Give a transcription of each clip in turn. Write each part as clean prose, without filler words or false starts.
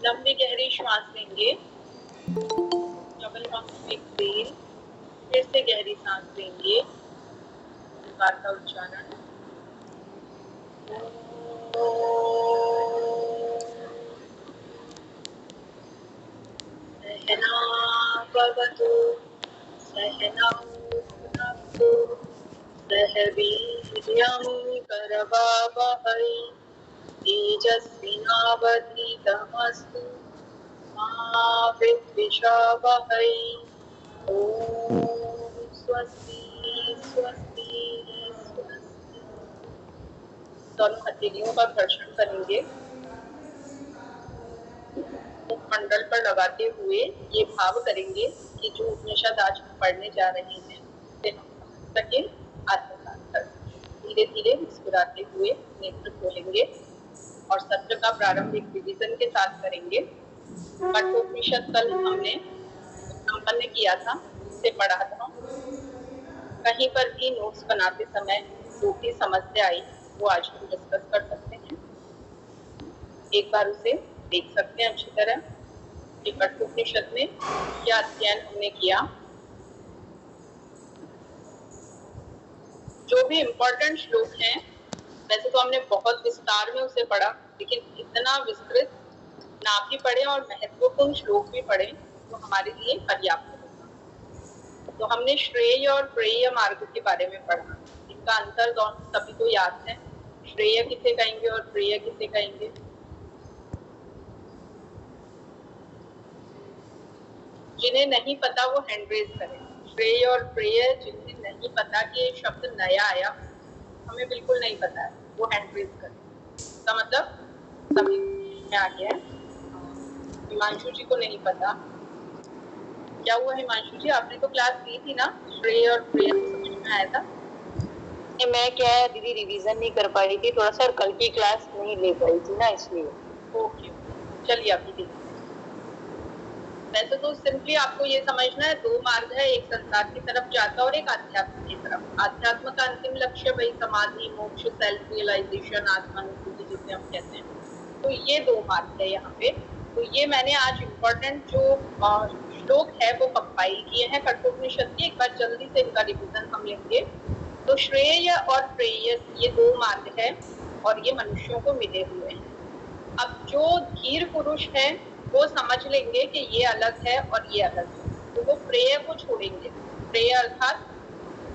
लंबी गहरी श्वास लेंगे। डबल काउंट एक्सहेल, फिर से गहरी सांस लेंगे। ओंकार का उच्चारण। सहना भवतु सहनौ भुनक्तु सह वीर्यं करवावहै तेजस्विनावधीतमस्तु मा विद्विषावहै। ओम स्वस्ति स्वस्ति स्वस्ति। दोनों हथेलियों का घर्षण करेंगे। मुखमंडल पर लगाते हुए ये भाव करेंगे कि जो उपनिषद आज हम पढ़ने जा रहे हैं उसे हम समझ सके, आत्मसात कर सके। धीरे धीरे मुस्कुराते हुए नेत्र खोलेंगे और सत्र का प्रारंभ एक रिवीजन के साथ करेंगे। कठोपनिषद कल हमने संपन्न किया था, उसे पढ़ा था। कहीं पर भी नोट्स बनाते समय जो भी समस्या आई वो आज हम डिस्कस कर सकते हैं। एक बार उसे देख सकते हैं अच्छी तरह कि कठोपनिषद में क्या अध्ययन हमने किया। जो भी इम्पोर्टेंट श्लोक हैं, वैसे तो हमने बहुत विस्तार में उसे पढ़ा, लेकिन इतना विस्तृत ना भी पढ़े और महत्वपूर्ण श्लोक भी पढ़े तो हमारे लिए पर्याप्त होगा। तो हमने श्रेय और प्रेय मार्ग के बारे में पढ़ा। इनका अंतर सभी को याद है। श्रेय किसे कहेंगे और प्रेय किसे कहेंगे? जिन्हें नहीं पता वो हैंड रेज करें। श्रेय और प्रेय जिन्हें नहीं पता कि ये शब्द नया आया, हमें बिल्कुल नहीं पता है, वो हैंड रेज करें। इसका मतलब सभी में आ गया है। हिमांशु जी को नहीं पता। क्या हुआ हिमांशु जी, आपने तो क्लास ली थी ना, श्रेय और प्रेय समझ में आया था? मैं क्या है दीदी रिवीजन नहीं कर पाई थी, थोड़ा सा कल की क्लास नहीं ले पाई थी ना, इसलिए। ओके, चलिए अभी देखिए। वैसे तो सिंपली आपको ये समझना है, दो मार्ग है, एक संसार की तरफ जाता है और एक आध्यात्म की तरफ। आध्यात्म का अंतिम लक्ष्य वही समाधि, मोक्ष, सेल्फ रियलाइजेशन, आत्मानुभूति जिसे हम कहते हैं। तो ये दो मार्ग है यहाँ पे। तो ये मैंने आज इम्पोर्टेंट जो श्लोक है वो कंपाइल किए हैं कठोपनिषद के। एक बार जल्दी से इनका रिवीजन हम लेंगे। तो श्रेय और प्रेय ये दो मार्ग है और ये मनुष्यों को मिले हुए हैं। अब जो धीर पुरुष है वो समझ लेंगे कि ये अलग है और ये अलग है, तो वो प्रेय को छोड़ेंगे। प्रेय अर्थात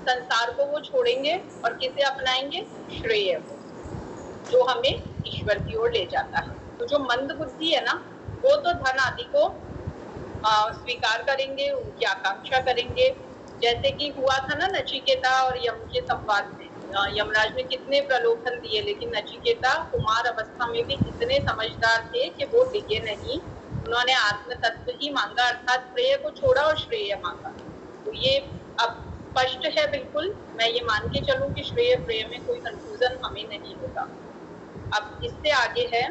संसार को वो छोड़ेंगे और किसे अपनाएंगे? श्रेय को, जो हमें ईश्वर की ओर ले जाता है। तो जो मंद बुद्धि है ना, वो तो धन आदि को स्वीकार करेंगे, उनकी आकांक्षा करेंगे। जैसे कि हुआ था ना नचिकेता और यम के संवाद में, यमराज ने कितने प्रलोभन दिए, लेकिन नचिकेता कुमार अवस्था में भी इतने समझदार थे कि वो डिगे नहीं। उन्होंने आत्म तत्व ही मांगा, अर्थात प्रेय को छोड़ा और श्रेय मांगा। तो ये अब स्पष्ट है बिल्कुल। मैं ये मान के चलूं कि श्रेय प्रेय में कोई कंफ्यूजन हमें नहीं होगा। अब इससे आगे है,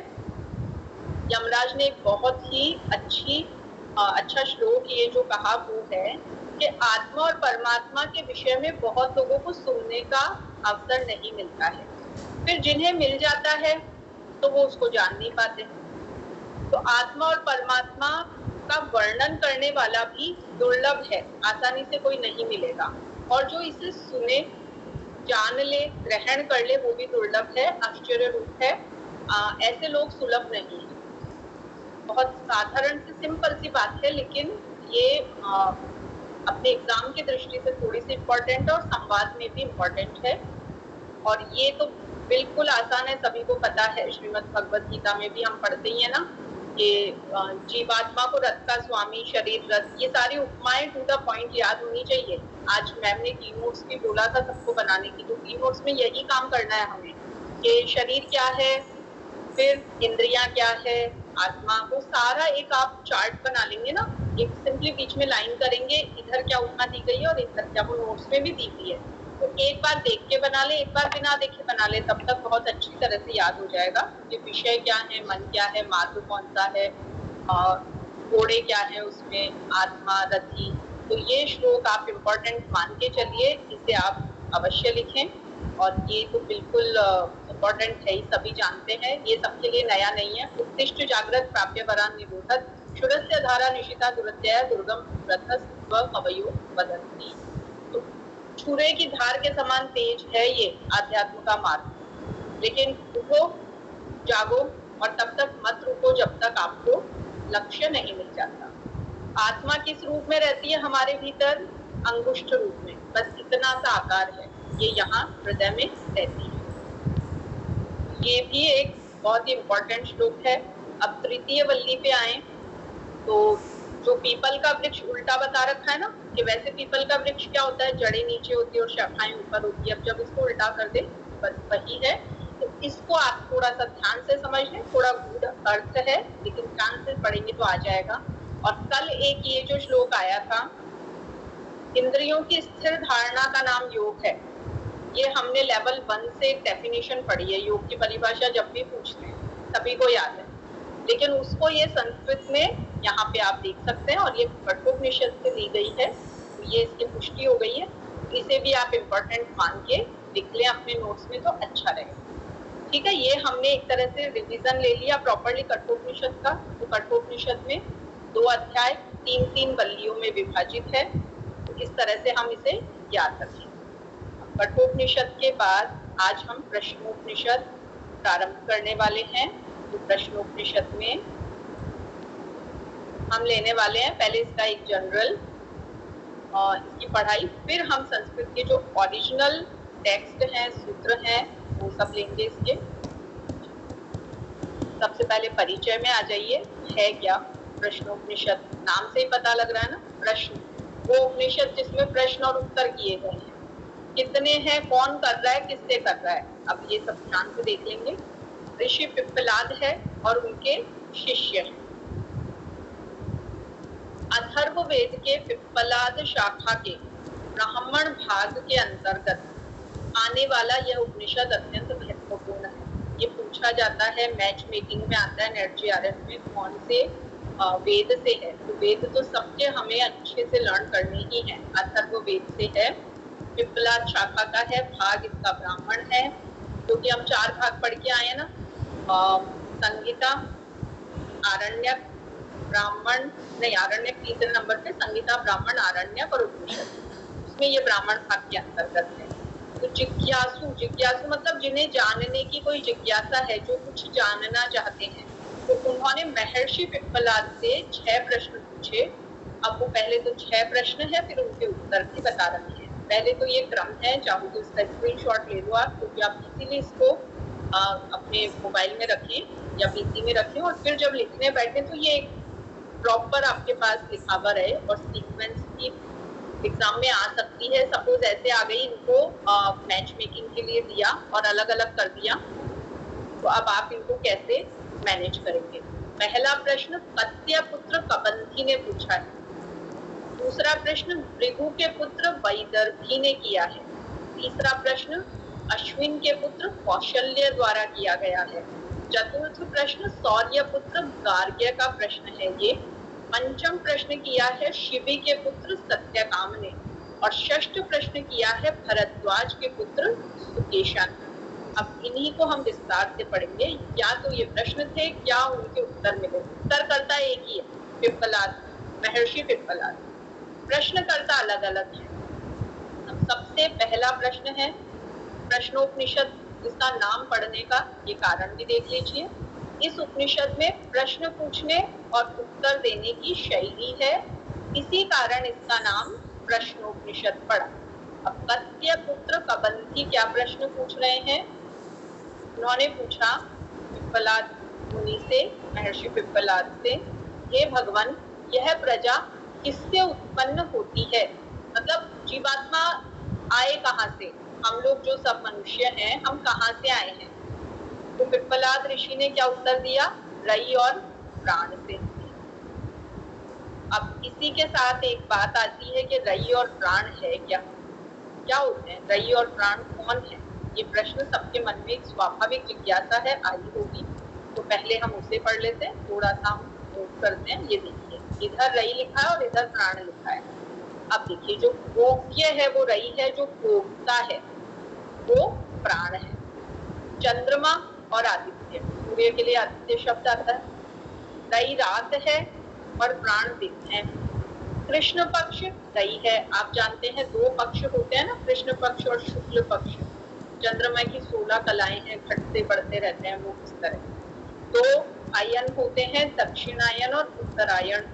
यमराज ने एक बहुत ही अच्छा श्लोक ये जो कहा वो है कि आत्मा और परमात्मा के विषय में बहुत लोगों को सुनने का अवसर नहीं मिलता है, फिर जिन्हें मिल जाता है तो वो उसको जान नहीं पाते। तो आत्मा और परमात्मा का वर्णन करने वाला भी दुर्लभ है, आसानी से कोई नहीं मिलेगा। और जो इसे सुने, जान ले, ग्रहण कर ले, वो भी दुर्लभ है, आश्चर्य रूप है। ऐसे लोग सुलभ नहीं है। बहुत साधारण सी सिंपल सी बात है, लेकिन ये अपने एग्जाम की दृष्टि से थोड़ी सी इम्पोर्टेंट और संवाद में भी इम्पोर्टेंट है। और ये तो बिल्कुल आसान है, सभी को पता है। श्रीमद् भगवत गीता में भी हम पढ़ते ही है ना कि जीवात्मा को रथ का स्वामी, शरीर रथ, ये सारी उपमाएं टू द पॉइंट याद होनी चाहिए। आज मैम ने की नोट्स भी बोला था सबको बनाने की, तो की नोट्स में यही काम करना है हमें कि शरीर क्या है, फिर इंद्रियां क्या है, आत्मा, वो सारा एक आप चार्ट बना लेंगे ना, एक सिंपली बीच में लाइन करेंगे, इधर क्या उपमा दी गई है और इधर क्या, वो नोट्स में भी दी हुई है। तो एक बार देख के बना ले, एक बार बिना देखे बना ले, तब तक बहुत अच्छी तरह से याद हो जाएगा कि विषय क्या है, मन क्या है, मार्ग कौन सा है, घोड़े क्या है उसमें, आत्मा, रथी। तो ये श्लोक आप इम्पोर्टेंट मान के चलिए, इसे आप अवश्य लिखें। और ये तो बिल्कुल इम्पोर्टेंट है, सभी जानते हैं, ये सबके लिए नया नहीं है। उत्तिष्ठ जागृत प्राप्य वरान निरोधत क्षुरस्य धारा निशिता दुरत्यय दुर्गम रथस्व कवयो वदन्ति। तो छुरे की धार के समान तेज है ये आध्यात्म का मार्ग, लेकिन उठो, जागो और तब तक मत रुको जब तक आपको लक्ष्य नहीं मिल जाता। आत्मा किस रूप में रहती है हमारे भीतर? अंगुष्ठ रूप में, बस इतना सा आकार है, ये यहाँ हृदय में रहती है। ये भी एक बहुत ही इम्पोर्टेंट श्लोक है। अब तृतीय वल्ली पे आए तो जो पीपल का वृक्ष उल्टा बता रखा है ना, कि वैसे पीपल का वृक्ष क्या होता है, जड़ें नीचे होती है और शाखाएं ऊपर होती है। अब जब इसको उल्टा कर दे बस वही है। तो इसको आप थोड़ा सा ध्यान से समझ लें, थोड़ा गूढ़ अर्थ है लेकिन ध्यान से पढ़ेंगे तो आ जाएगा। और कल एक ये जो श्लोक आया था, इंद्रियों की स्थिर धारणा का नाम योग है, ये हमने लेवल 1 से डेफिनेशन पढ़ी है। योग की परिभाषा जब भी पूछते हैं सभी को याद है, लेकिन उसको ये संस्कृत में यहाँ पे आप देख सकते हैं और ये कठोपनिषद से ली गई है, तो ये इसकी पुष्टि हो गई है। इसे भी आप इम्पोर्टेंट मान के लिख लें अपने नोट्स में तो अच्छा रहेगा। ठीक है, ये हमने एक तरह से रिवीजन ले लिया प्रॉपर्ली कठोपनिषद का। तो कठोपनिषद में 2 अध्याय 3-3 वल्लियों में विभाजित है, तो इस तरह से हम इसे याद रखें। कठोपनिषद के बाद आज हम प्रश्नोपनिषद प्रारंभ करने वाले हैं। तो प्रश्नोपनिषद में हम लेने वाले हैं पहले इसका एक जनरल इसकी पढ़ाई, फिर हम संस्कृत के जो ओरिजिनल टेक्स्ट हैं, सूत्र हैं, वो सब लेंगे इसके। सबसे पहले परिचय में आ जाइए, है क्या प्रश्नोपनिषद? नाम से ही पता लग रहा है ना, प्रश्न, वो उपनिषद जिसमें प्रश्न और उत्तर किए गए हैं। कितने हैं, कौन कर रहा है, किससे कर रहा है, अब ये सब ध्यान से देख लेंगे। ऋषि पिप्पलाद है और उनके शिष्य हैं। अथर्ववेद के पिप्पलाद शाखा के ब्राह्मण भाग के अंतर्गत आने वाला यह उपनिषद अत्यंत महत्वपूर्ण है। ये पूछा जाता है, मैच मेकिंग में आता है, नेट जीआरएफ में, कौन से वेद से है। तो वेद तो सबके हमें अच्छे से लर्न करने ही है। अथर्ववेद से है, पिप्पलाद शाखा का है, भाग इसका ब्राह्मण है, क्योंकि हम 4 भाग पढ़ के आए हैं ना, संगीता, आरण्यक, ब्राह्मण नहीं, आरण्यक तीसरे नंबर पे, संगीता, ब्राह्मण, आरण्यक और उपनिषद, उसमें ये ब्राह्मण भाग के अंतर्गत है। तो जिज्ञासु, जिज्ञासु मतलब जिन्हें जानने की कोई जिज्ञासा है, जो कुछ जानना चाहते हैं। तो उन्होंने महर्षि पिप्पलाद से 6 प्रश्न पूछे। अब वो पहले तो 6 प्रश्न है, फिर उनके उत्तर भी बता रहे हैं। पहले तो ये क्रम है, चाहो तो इसका स्क्रीनशॉट ले लो आप, क्योंकि आप इसीलिए इसको अपने मोबाइल में रखें या पीसी में रखें, और फिर जब लिखने बैठे तो ये प्रॉपर आपके पास लिखा हुआ रहे। और सीक्वेंस की एग्जाम में आ सकती है, सपोज ऐसे आ गई, इनको मैच मेकिंग के लिए दिया और अलग अलग कर दिया, तो अब आप इनको कैसे मैनेज करेंगे। पहला प्रश्न कत्य पुत्र कबंधी ने पूछा है। दूसरा प्रश्न भृगु के पुत्र वैदर्भी ने किया है। तीसरा प्रश्न अश्विन के पुत्र कौशल्य द्वारा किया गया है। चतुर्थ प्रश्न सौर्य पुत्र गार्ग्य का प्रश्न है ये। पंचम प्रश्न किया है शिवी के पुत्र सत्यकाम ने, और षष्ठ प्रश्न किया है भरद्वाज के पुत्र सुकेशन। अब इन्हीं को हम विस्तार से पढ़ेंगे। क्या तो ये प्रश्न थे, क्या उनके उत्तर मिले। उत्तरकर्ता एक ही है, पिप्पलाद, महर्षि पिप्पलाद। प्रश्नकर्ता अलग अलग है। अब सबसे पहला प्रश्न है, प्रश्नोपनिषद, इसका नाम पढ़ने का ये कारण भी देख लीजिए। इस उपनिषद में प्रश्न पूछने और उत्तर देने की शैली है, इसी कारण इसका नाम प्रश्नोपनिषद पड़ा। अब कत्य पुत्र कबंधी क्या प्रश्न पूछ रहे हैं? उन्होंने पूछा पिप्पलाद मुनि से, महर्षि पिप्पलाद से, हे भगवान, यह प्रजा किससे उत्पन्न होती है? मतलब जीवात्मा आए कहाँ से, हम लोग जो सब मनुष्य हैं, हम कहाँ से आए हैं? तो पिप्पलाद ऋषि ने क्या उत्तर दिया? रई और प्राण से। अब इसी के साथ एक बात आती है कि रई और प्राण है क्या, क्या होते हैं रई और प्राण, कौन है? ये प्रश्न सबके मन में एक स्वाभाविक जिज्ञासा है, आई होगी, तो पहले हम उसे पढ़ लेते हैं, थोड़ा सा हम नोट करते हैं। ये देखिए, इधर रई लिखा है और इधर प्राण लिखा है। अब देखिए, जो भोग्य है वो रई है, जो भोगता है वो प्राण है। चंद्रमा और आदित्य, सूर्य के लिए आदित्य शब्द आता है। दई रात है और प्राण दिन है। कृष्ण पक्ष दई है, आप जानते हैं 2 पक्ष होते हैं ना, कृष्ण पक्ष और शुक्ल पक्ष। चंद्रमा की 16 कलाएं हैं, घटते बढ़ते रहते हैं वो इस तरह। 2 आयन होते हैं, दक्षिणायन और उत्तरायण।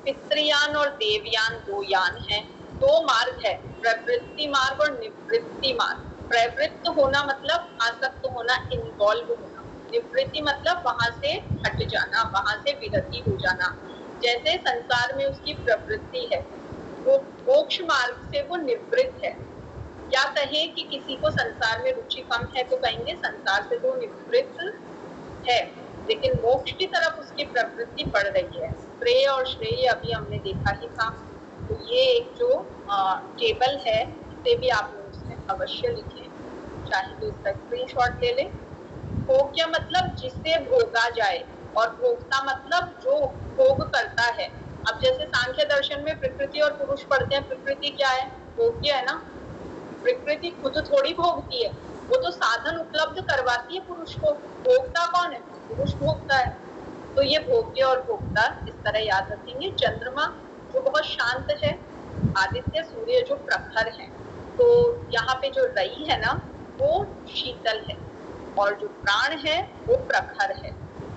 पितृयान और देवयान 2 यान हैं। 2 मार्ग है, प्रवृत्ति मार्ग और निवृत्ति मार्ग। प्रवृत्त होना मतलब आसक्त होना, इन्वॉल्व होना। निवृत्ति मतलब वहां से हट जाना, वहां से विरति हो जाना। जैसे संसार में उसकी प्रवृत्ति है, वो मोक्ष मार्ग से वो निवृत्त है। या कहें कि किसी को संसार में रुचि कम है तो कहेंगे संसार से वो निवृत्त है, लेकिन मोक्ष की तरफ उसकी प्रवृत्ति बढ़ रही है। प्रेय और श्रेय अभी हमने देखा ही था। तो ये एक जो टेबल है, इसे भी आप नोट्स में अवश्य लिखें, चाहे तो इसका स्क्रीनशॉट ले लें। भोग्य मतलब जिसे भोगा जाए, और भोक्ता मतलब जो भोग करता है। अब जैसे सांख्य दर्शन में प्रकृति और पुरुष पढ़ते हैं, प्रकृति क्या है? भोग्य है ना। प्रकृति खुद थोड़ी भोगती है, वो तो साधन उपलब्ध करवाती है पुरुष को। भोक्ता कौन है? पुरुष भोगता है। तो ये भोग्य और भोक्ता इस तरह याद रखेंगे। चंद्रमा जो बहुत शांत है, आदित्य सूर्य जो प्रखर है। तो यहाँ पे जो रई है ना वो शीतल है, और जो प्राण है वो प्रखर है।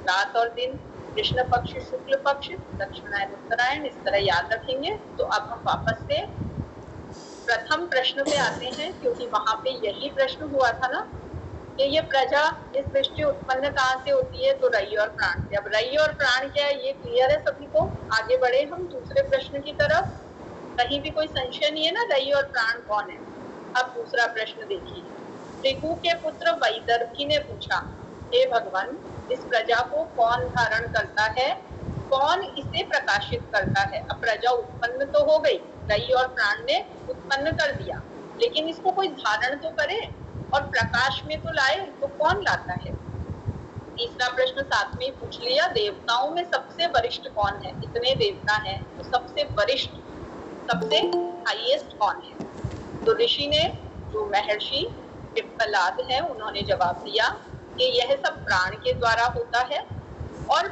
रात और दिन, कृष्ण पक्ष शुक्ल पक्ष, दक्षिणायन उत्तरायण, इस तरह याद रखेंगे। तो अब हम वापस से प्रथम प्रश्न पे आते हैं, क्योंकि वहां पे यही प्रश्न हुआ था ना कि ये प्रजा, ये सृष्टि उत्पन्न कहाँ से होती है? तो रई और प्राण से। अब रई और प्राण क्या है ये क्लियर है सभी को। आगे बढ़े हम दूसरे प्रश्न की तरफ। कहीं भी कोई संशय नहीं है ना, रई और प्राण कौन है? अब दूसरा प्रश्न देखिए। भृगु के पुत्र वैदर्भी ने पूछा, हे भगवान, इस प्रजा को कौन धारण करता है, कौन इसे प्रकाशित करता है? अब प्रजा उत्पन्न तो हो गई, रई और प्राण ने उत्पन्न कर दिया, लेकिन इसको कोई धारण तो करे और प्रकाश में तो लाए, तो कौन लाता है? तीसरा प्रश्न साथ में पूछ लिया, देवताओं में सबसे वरिष्ठ कौन है? इतने देवता हैं तो सबसे वरिष्ठ, सबसे हाईएस्ट कौन है? तो ऋषि ने, जो महर्षि पिप्पलाद है, उन्होंने जवाब दिया कि यह सब प्राण के द्वारा होता है, और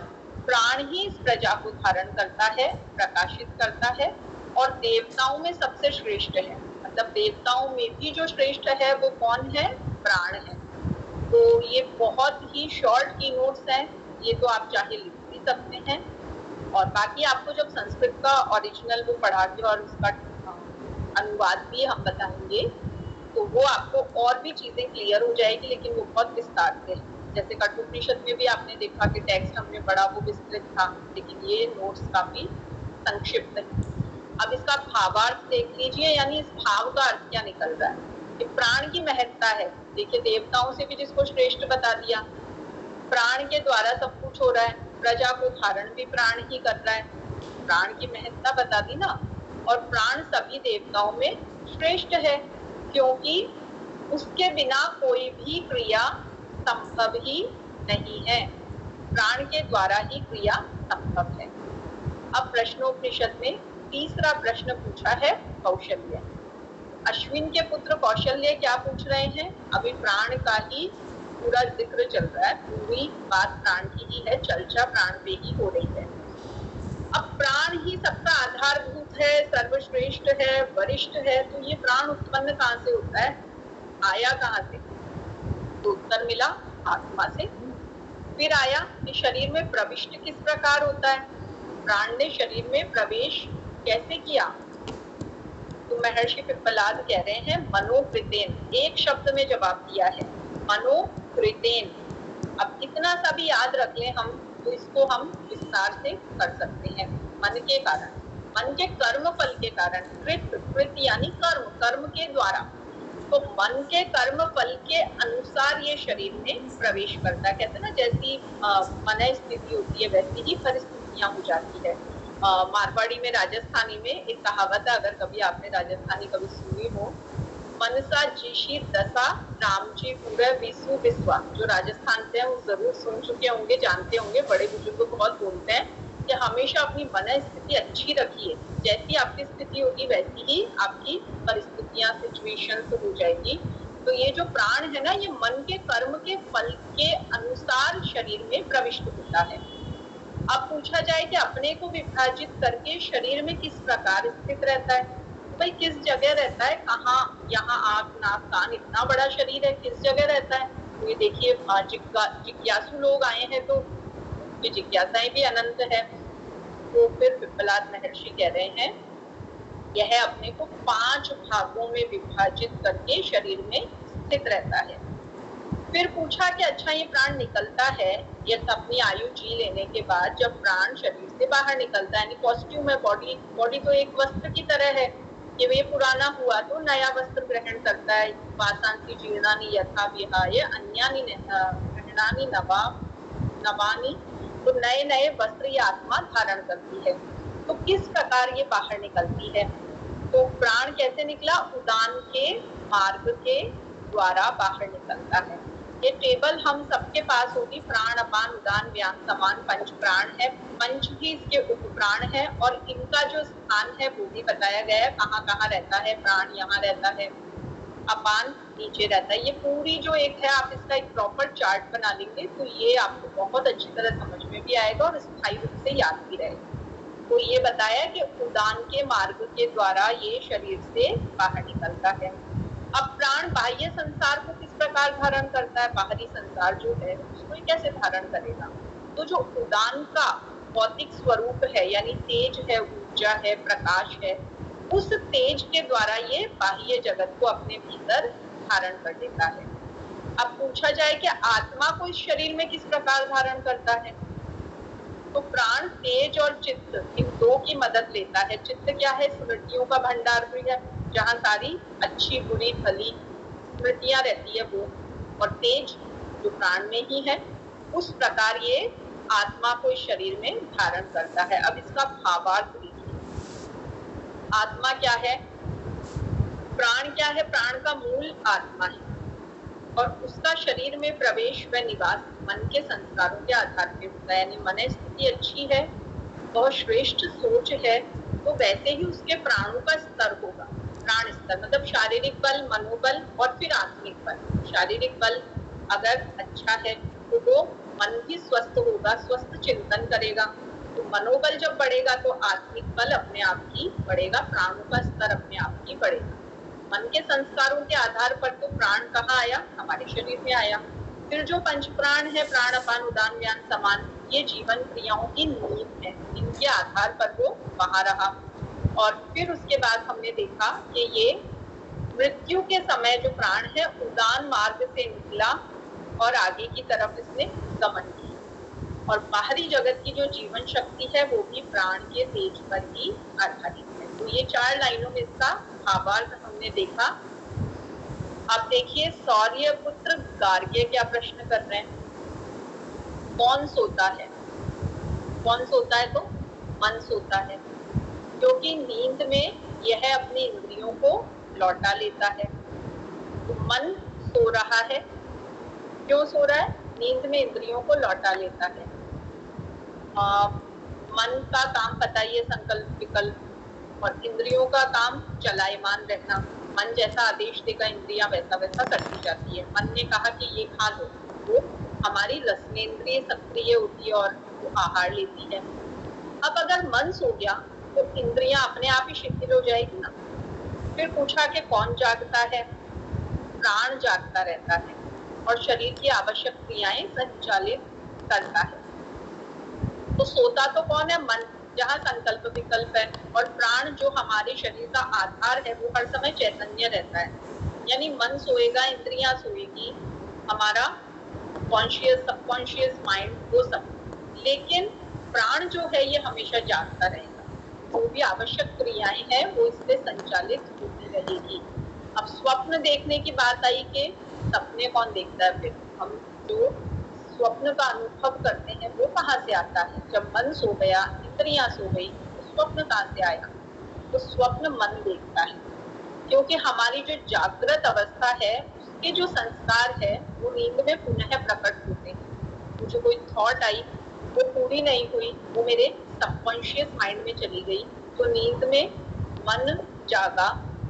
प्राण ही इस प्रजा को धारण करता है, प्रकाशित करता है, और देवताओं में सबसे श्रेष्ठ है। मतलब देवताओं में भी जो श्रेष्ठ है वो कौन है? प्राण है। तो ये बहुत ही शॉर्ट की नोट्स हैं, ये तो आप चाहे लिख भी सकते हैं, और बाकी आपको जब संस्कृत का ओरिजिनल वो पढ़ा के और उसका अनुवाद भी हम बताएंगे, तो वो आपको और भी चीजें क्लियर हो जाएगी, लेकिन वो बहुत विस्तार से। जैसे कठोपनिषद में भी आपने देखा कि टेक्स्ट हमने पढ़ा वो विस्तृत था, लेकिन ये नोट्स काफी संक्षिप्त है। अब इसका भावार्थ देख लीजिए, यानी इस भाव का अर्थ क्या निकल रहा है। कि प्राण की महत्ता है, देखिए देवताओं से भी जिसको श्रेष्ठ बता दिया, प्राण के द्वारा सब कुछ हो रहा है, प्रजा को धारण भी प्राण ही कर रहा है, प्राण की महत्ता बता दी ना। और प्राण सभी देवताओं में श्रेष्ठ है, क्योंकि उसके बिना कोई भी क्रिया संभव ही नहीं है, प्राण के द्वारा ही क्रिया संभव है। अब प्रश्नोपनिषद में तीसरा प्रश्न पूछा है कौशल्य। अश्विन के पुत्र कौशल्य क्या पूछ रहे हैं? अभी प्राण का ही पूरा जिक्र चल रहा है, पूरी बात प्राण की ही है, चर्चा प्राण पे ही हो रही है। अब प्राण ही सबका आधारभूत है, सर्वश्रेष्ठ है, वरिष्ठ है, तो ये प्राण उत्पन्न कहाँ से होता है, आया कहाँ से? तो उत्तर मिला आत्मा से। फिर आया कि शरीर में प्रविष्ट किस प्रकार होता है, प्राण ने शरीर में प्रवेश कैसे किया? तो महर्षि पिप्पलाद कह रहे हैं मनोकृतेन, एक शब्द में जवाब दिया है, मनोकृतेन। अब इतना सा भी याद रख लें हम, तो इसको हम विस्तार से कर सकते हैं। मन के कारण, मन के कर्म फल के कारण, कृत यानी कर्म, कर्म के द्वारा, तो मन के कर्म फल के अनुसार ये शरीर में प्रवेश करता है। कहते हैं ना, जैसी मन स्थिति होती है वैसी ही परिस्थितियां हो जाती है। मारवाड़ी में, राजस्थानी में एक कहावत है, अगर कभी आपने राजस्थानी कभी सुनी हो, मनसा जीशी दशा रामजी पूरे विसु विश्वा। जो राजस्थान से हैं वो जरूर सुन चुके होंगे, जानते होंगे, बड़े बुजुर्ग बहुत बोलते हैं कि हमेशा अपनी मन स्थिति अच्छी रखिए, जैसी आपकी स्थिति होगी वैसी ही आपकी परिस्थितियां, सिचुएशंस हो जाएगी। तो ये जो प्राण है ना, ये मन के कर्म के फल के अनुसार शरीर में प्रविष्ट होता है। अब पूछा जाए कि अपने को विभाजित करके शरीर में किस प्रकार स्थित रहता है, भाई किस जगह रहता है, कहाँ, यहाँ आँख नाक कान, इतना बड़ा शरीर है, किस जगह रहता है। तो ये देखिए जिज्ञासु लोग आए हैं तो ये जिज्ञासाएं भी अनंत है। तो फिर पिप्पलाद महर्षि कह रहे हैं यह अपने को 5 भागों में विभाजित करके शरीर में स्थित रहता है। फिर पूछा कि अच्छा ये प्राण निकलता है, ये अपनी आयु जी लेने के बाद जब प्राण शरीर से बाहर निकलता है, यानी कॉस्ट्यूम है, बॉडी तो एक वस्त्र की तरह है कि ये पुराना हुआ तो नया वस्त्र ग्रहण करता है। वासांसी जीर्णानि यथा विहाय अन्यानि ग्रहणानि नवानि, तो नए नए वस्त्र ये आत्मा धारण करती है। तो किस प्रकार ये बाहर निकलती है, तो प्राण कैसे निकला, उदान के मार्ग के द्वारा बाहर निकलता है। ये टेबल हम सबके पास होगी, प्राण अपान उदान व्यान समान 5 प्राण है, 5 ही इसके उपप्राण है और इनका जो स्थान है वो भी बताया गया है, कहाँ कहाँ रहता है। प्राण यहाँ रहता है, अपान नीचे रहता है। ये पूरी जो एक है, आप इसका एक प्रॉपर चार्ट बना लेंगे तो ये आपको बहुत अच्छी तरह समझ में भी आएगा और स्थायी रूप से याद भी रहेगा। तो ये बताया कि उदान के मार्ग के द्वारा ये शरीर से बाहर निकलता है। अब प्राण बाह्य संसार को किस प्रकार धारण करता है, बाहरी संसार जो है उसको कैसे धारण करेगा। तो जो उदान का भौतिक स्वरूप है, यानी तेज है, ऊर्जा है, प्रकाश है, उस तेज के द्वारा ये बाह्य जगत को अपने भीतर धारण कर देता है। अब पूछा जाए कि आत्मा को इस शरीर में किस प्रकार धारण करता है, तो प्राण तेज और चित्त इन 2 की मदद लेता है। चित्त क्या है, स्मृतियों का भंडार भी है, जहाँ सारी अच्छी बुरी भली स्मृतियां रहती है वो, और तेज जो प्राण में ही है, उस प्रकार ये आत्मा को इस शरीर में धारण करता है। अब इसका भावार्थ देखिए, आत्मा क्या है, प्राण क्या है, प्राण का मूल आत्मा है और उसका शरीर में प्रवेश व निवास मन के संस्कारों के आधार पर होता है। यानी मन स्थिति अच्छी है, बहुत श्रेष्ठ सोच है, तो वैसे ही उसके प्राणों का स्तर होगा। प्राण स्तर मतलब शारीरिक बल, मनोबल और फिर आत्मिक बल। शारीरिक बल अगर अच्छा है तो वो मन भी स्वस्थ होगा, स्वस्थ चिंतन करेगा, तो मनोबल जब बढ़ेगा तो आत्मिक बल अपने आप ही बढ़ेगा, प्राणों का स्तर अपने आप ही बढ़ेगा। मन के संस्कारों के आधार पर तो प्राण कहाँ आया, हमारे शरीर में आया। फिर जो 5 प्राण है, प्राण अपान उदान व्यान समान, ये जीवन क्रियाओं की नींव है, इनके आधार पर वो वहां रहा। और फिर उसके बाद हमने देखा कि ये मृत्यु के समय जो प्राण है उदान मार्ग से निकला और आगे की तरफ इसने गमन किया, और बाहरी जगत की जो जीवन शक्ति है वो भी प्राण के तेज पर ही आधारित है। तो ये 4 लाइनों में इसका भावार्थ हमने देखा। अब देखिए सौर्यपुत्र गार्ग्य क्या प्रश्न कर रहे हैं, कौन सोता है, कौन सोता है, तो मन सोता है, क्योंकि नींद में यह अपनी इंद्रियों को लौटा लेता है। तो मन सो रहा है, क्यों सो रहा है, नींद में इंद्रियों को लौटा लेता है। मन का काम पता ही है, संकल्प विकल्प, और इंद्रियों का काम चलायमान रहना। मन जैसा आदेश देगा इंद्रियां वैसा वैसा करती जाती है। मन ने कहा कि ये खा लो, तो हमारी रसनेंद्रिय सक्रिय होती है और वो आहार लेती है। अब अगर मन सो गया तो इंद्रियां अपने आप ही शिथिल हो जाएगी ना। फिर पूछा कि कौन जागता है, प्राण जागता रहता है और शरीर की आवश्यक क्रियाएं संचालित करता है। तो सोता तो कौन है, मन, जहाँ संकल्प विकल्प है, और प्राण जो हमारे शरीर का आधार है वो हर समय चैतन्य रहता है। यानी मन सोएगा, इंद्रियां सोएगी, हमारा कॉन्शियस सबकॉन्शियस माइंड वो सब, लेकिन प्राण जो है ये हमेशा जागता रहेगा। जो भी आवश्यक क्रियाएं हैं वो इससे संचालित होती रहेगी। अब स्वप्न देखने की बात आई कि सपने कौन देखता है, फिर हम जो स्वप्न का अनुभव करते हैं वो कहाँ से आता है, जब मन सो गया, इंद्रियां सो गई, तो स्वप्न कहाँ से आया, तो स्वप्न मन देखता है, क्योंकि हमारी जो जागृत अवस्था है उसके जो संस्कार है वो नींद में पुनः प्रकट होते हैं। मुझे कोई थॉट आई, वो पूरी नहीं हुई, वो मेरे सबकॉन्शियस माइंड में चली गई, तो नींद में मन जागा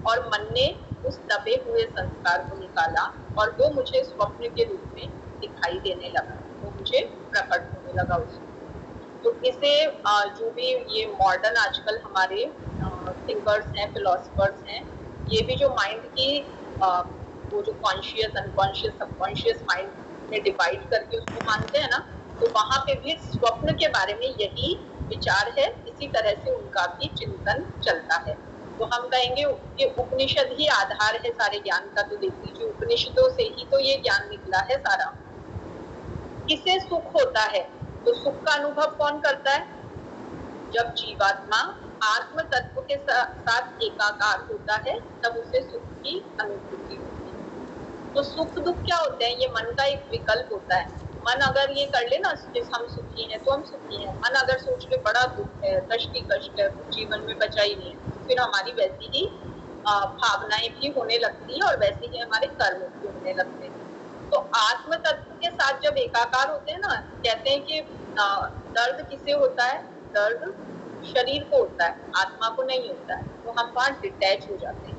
और मन ने उस दबे हुए संस्कार को निकाला और वो मुझे स्वप्न के रूप में दिखाई देने लगा, वो मुझे प्रकट होने लगा उसमें। तो इसे जो भी ये मॉडर्न आजकल हमारे थिंकर्स हैं, फिलोसफर्स हैं, ये भी जो माइंड की वो जो कॉन्शियस, अनकॉन्शियस, सबकॉन्शियस माइंड में डिवाइड करके उसको मानते हैं ना, तो वहां पे भी स्वप्न के बारे में यही विचार है, इसी तरह से उनका भी चिंतन चलता है। तो हम कहेंगे कि उपनिषद ही आधार है सारे ज्ञान का। तो देख लीजिए, उपनिषदों से ही तो ये ज्ञान निकला है सारा। किसे सुख होता है? तो सुख का अनुभव कौन करता है? जब जीवात्मा आत्म तत्व के साथ एकाकार होता है, तब उसे सुख की अनुभूति होती है। तो सुख दुख क्या होते हैं? ये मन का एक विकल्प होता है। मन अगर ये कर ले ना कि हम सुखी हैं, तो हम सुखी हैं। मन अगर सोच ले बड़ा दुख है, कष्ट ही कष्ट है, जीवन में बचा ही नहीं है, फिर हमारी वैसी ही भावनाएं भी होने लगती है और वैसे ही हमारे कर्म भी होने लगते हैं। तो आत्म तत्व के साथ जब एकाकार होते हैं ना, कहते हैं कि दर्द किसे होता है? दर्द शरीर को होता है, आत्मा को नहीं होता है। तो हम वहां डिटैच हो जाते हैं,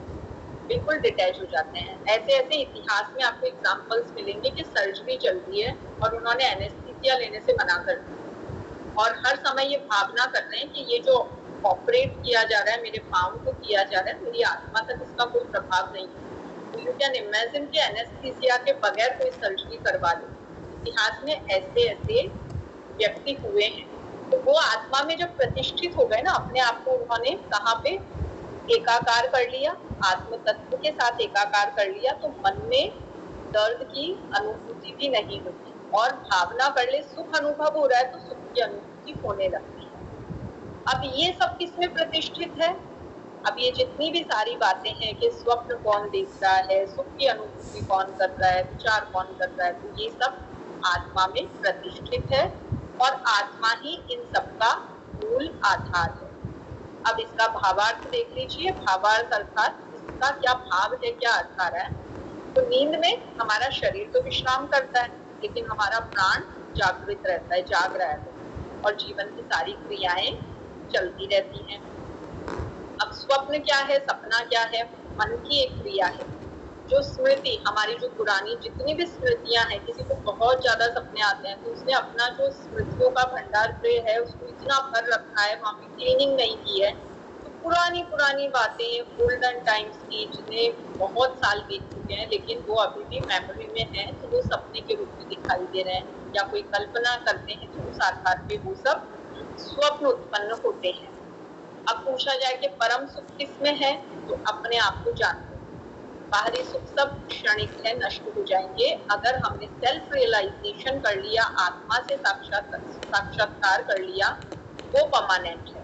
बिल्कुल डिटैच हो जाते हैं। ऐसे ऐसे इतिहास में आपको एग्जाम्पल्स मिलेंगे कि सर्जरी चल रही है और उन्होंने एनेस्थीसिया लेने से मना कर दिया और हर समय ये भावना कर रहे हैं कि ये जो ऑपरेट किया जा रहा है, मेरे पाँव को किया जा रहा है, मेरी आत्मा तक इसका कोई प्रभाव नहीं है। तो यू कैन इमेजिन कि एनेस्थीसिया के बगैर कोई सर्जरी करवा लो। इतिहास में ऐसे ऐसे व्यक्ति हुए हैं। तो वो आत्मा में जब प्रतिष्ठित हो गए ना, अपने आप को उन्होंने कहाँ पे एकाकार कर लिया, आत्म तत्व के साथ एकाकार कर लिया, तो मन में दर्द की अनुभूति भी नहीं होती और भावना कर ले सुख अनुभव हो रहा है, तो सुख की अनुभूति होने लगती है। अब ये सब किसमें प्रतिष्ठित है? अब ये जितनी भी सारी बातें हैं कि स्वप्न कौन देख रहा है, सुख की अनुभूति कौन कर रहा है, विचार कौन कर रहा है, तो ये सब आत्मा में प्रतिष्ठित है और आत्मा ही इन सब का मूल आधार है। अब इसका भावार्थ देख लीजिए। भावार्थ अर्थात इसका क्या भाव है, क्या आधार है। तो नींद में हमारा शरीर तो विश्राम करता है, लेकिन हमारा प्राण जागृत रहता है, जाग रहा है और जीवन की सारी क्रियाएं चलती रहती हैं। अब स्वप्न क्या है, सपना क्या है? मन की एक क्रिया है। जो स्मृति हमारी, जो पुरानी जितनी भी स्मृतियां हैं, किसी को बहुत ज्यादा सपने आते हैं तो उसने अपना जो स्मृतियों का भंडार गृह है उसको इतना भर रखा है, वहां पे क्लीनिंग नहीं की है, तो पुरानी पुरानी बातें, गोल्डन टाइम्स की, जिन्हें बहुत साल बीत चुके हैं लेकिन वो अभी भी मेमोरी में है, तो वो सपने के रूप में दिखाई दे रहे हैं या कोई कल्पना करते हैं, तो उस आधार पे वो सब स्वप्न उत्पन्न होते हैं। अब पूछा जाए कि परम सुख किसमें है, तो अपने आप को जानते। बाहरी सुख सब क्षणिक है, नष्ट हो जाएंगे। अगर हमने सेल्फ रियलाइजेशन कर लिया, आत्मा से साक्षात्कार कर लिया, वो परमानेंट है।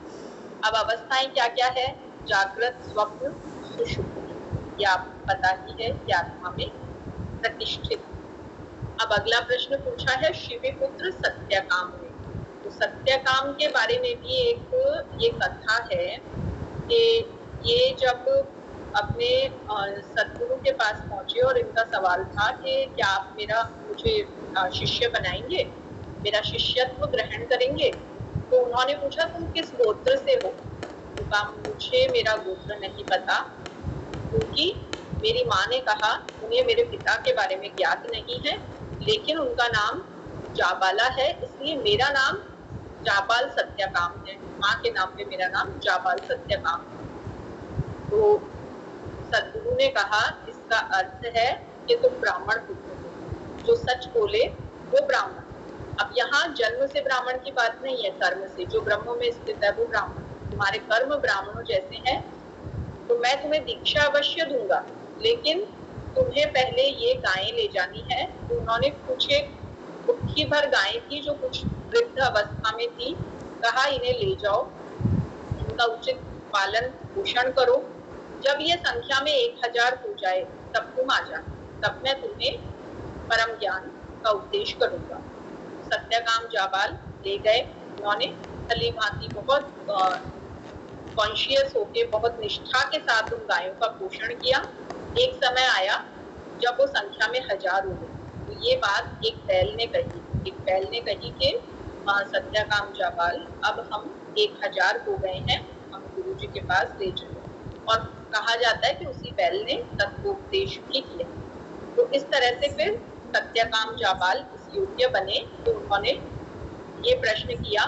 अब अवस्थाएं क्या क्या है? जागृत, स्वप्न, सुषुप्ति, ये आपको पता ही है कि आत्मा में प्रतिष्ठित। अब अगला प्रश्न पूछा है शिवीपुत्र सत्यकाम में। तो सत्यकाम के बारे में भी एक ये कथा है कि ये जब अपने सदगुरु के पास पहुंचे और इनका सवाल था कि क्या आप मुझे शिष्य बनाएंगे, मेरा शिष्यत्व ग्रहण करेंगे। तो उन्होंने पूछा तुम किस गोत्र से हो? तो कहा मुझे मेरा गोत्र नहीं पता, क्योंकि मेरी माँ ने कहा उन्हें मेरे पिता के बारे में ज्ञात नहीं है, लेकिन उनका नाम जाबाला है, इसलिए मेरा नाम जाबाल सत्यकाम है। माँ के नाम पे मेरा नाम जाबाल सत्यकाम। तो सदगुरु ने कहा इसका अर्थ है कि तुम ब्राह्मण पुत्र हो, जो सच बोले वो ब्राह्मण। अब यहाँ जन्म से ब्राह्मण की बात नहीं है, कर्म से। जो ब्रह्म में स्थित है वो ब्राह्मण। तुम्हारे कर्म ब्राह्मणों जैसे हैं, तो मैं तुम्हें दीक्षा अवश्य दूंगा, लेकिन तुम्हें पहले ये गायें ले जानी है। तो उन्होंने कुछ एक मुट्ठी भर गायें थी जो कुछ वृद्ध अवस्था में थी। कहा इन्हें ले जाओ, इनका उचित पालन पोषण करो, जब ये संख्या में 1000 हो जाए तब तुम आ जाना, तब मैं तुम्हें परम ज्ञान का उपदेश करूंगा। सत्यकाम जाबाल ले गए। उन्होंने भली भांति बहुत कॉन्शियस होके, बहुत निष्ठा के साथ उन गायों का पोषण किया। एक समय आया जब वो संख्या में 1000 हो गई। तो ये बात एक बैल ने कही कि सत्यकाम जाबाल अब हम 1000 हो गए हैं, हम गुरु जी के पास ले चलो। और कहा जाता है कि उसी बैल ने तत्वोपदेश भी किया। तो इस तरह से फिर सत्यकाम जाबाल इस योग्य बने तो उन्होंने ये प्रश्न किया,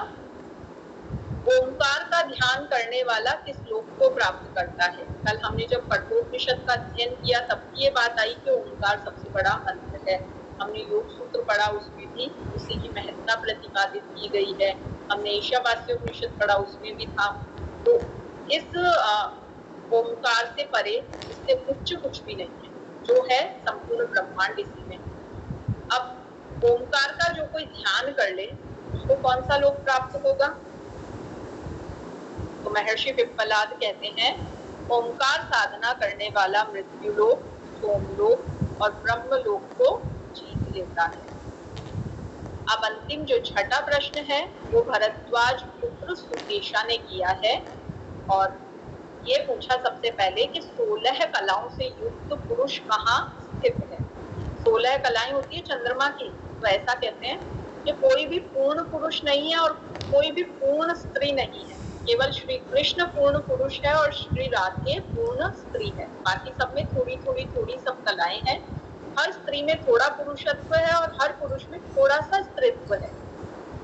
ओंकार का ध्यान करने वाला किस लोक को प्राप्त करता है। कल हमने जब कठोपनिषद का अध्ययन किया तब ये बात आई कि ओंकार सबसे बड़ा मंत्र है। हमने योग सूत्र पढ़ा, उसमें भी उसी की महत्ता प्रतिपादित की गई है। हमने ईशावास्योपनिषद पढ़ा, उसमें भी था। तो इस ओंकार से परे, इससे उच्च कुछ भी नहीं है, जो है संपूर्ण ब्रह्मांड इसी में। अब ओंकार का जो कोई ध्यान कर ले उसको कौन सा लोक प्राप्त होगा? तो महर्षि पिप्पलाद कहते हैं, ओंकार साधना करने वाला मृत्यु लोक, सोमलोक और ब्रह्म लोक को जीत लेता है। अब अंतिम जो छठा प्रश्न है वो भरद्वाज पुत्र सुकेशा ने किया है और ये पूछा सबसे पहले कि 16 कलाओं से युक्त पुरुष कहाँ स्थित है। 16 कलाएं होती है चंद्रमा की, तो ऐसा कहते हैं कि कोई भी पूर्ण पुरुष नहीं है और कोई भी पूर्ण स्त्री नहीं है। केवल श्री कृष्ण पूर्ण पुरुष है और श्री राधे पूर्ण स्त्री है। बाकी सब में थोड़ी थोड़ी थोड़ी सब कलाएं हैं। हर स्त्री में थोड़ा पुरुषत्व है और हर पुरुष में थोड़ा सा स्त्रीत्व है।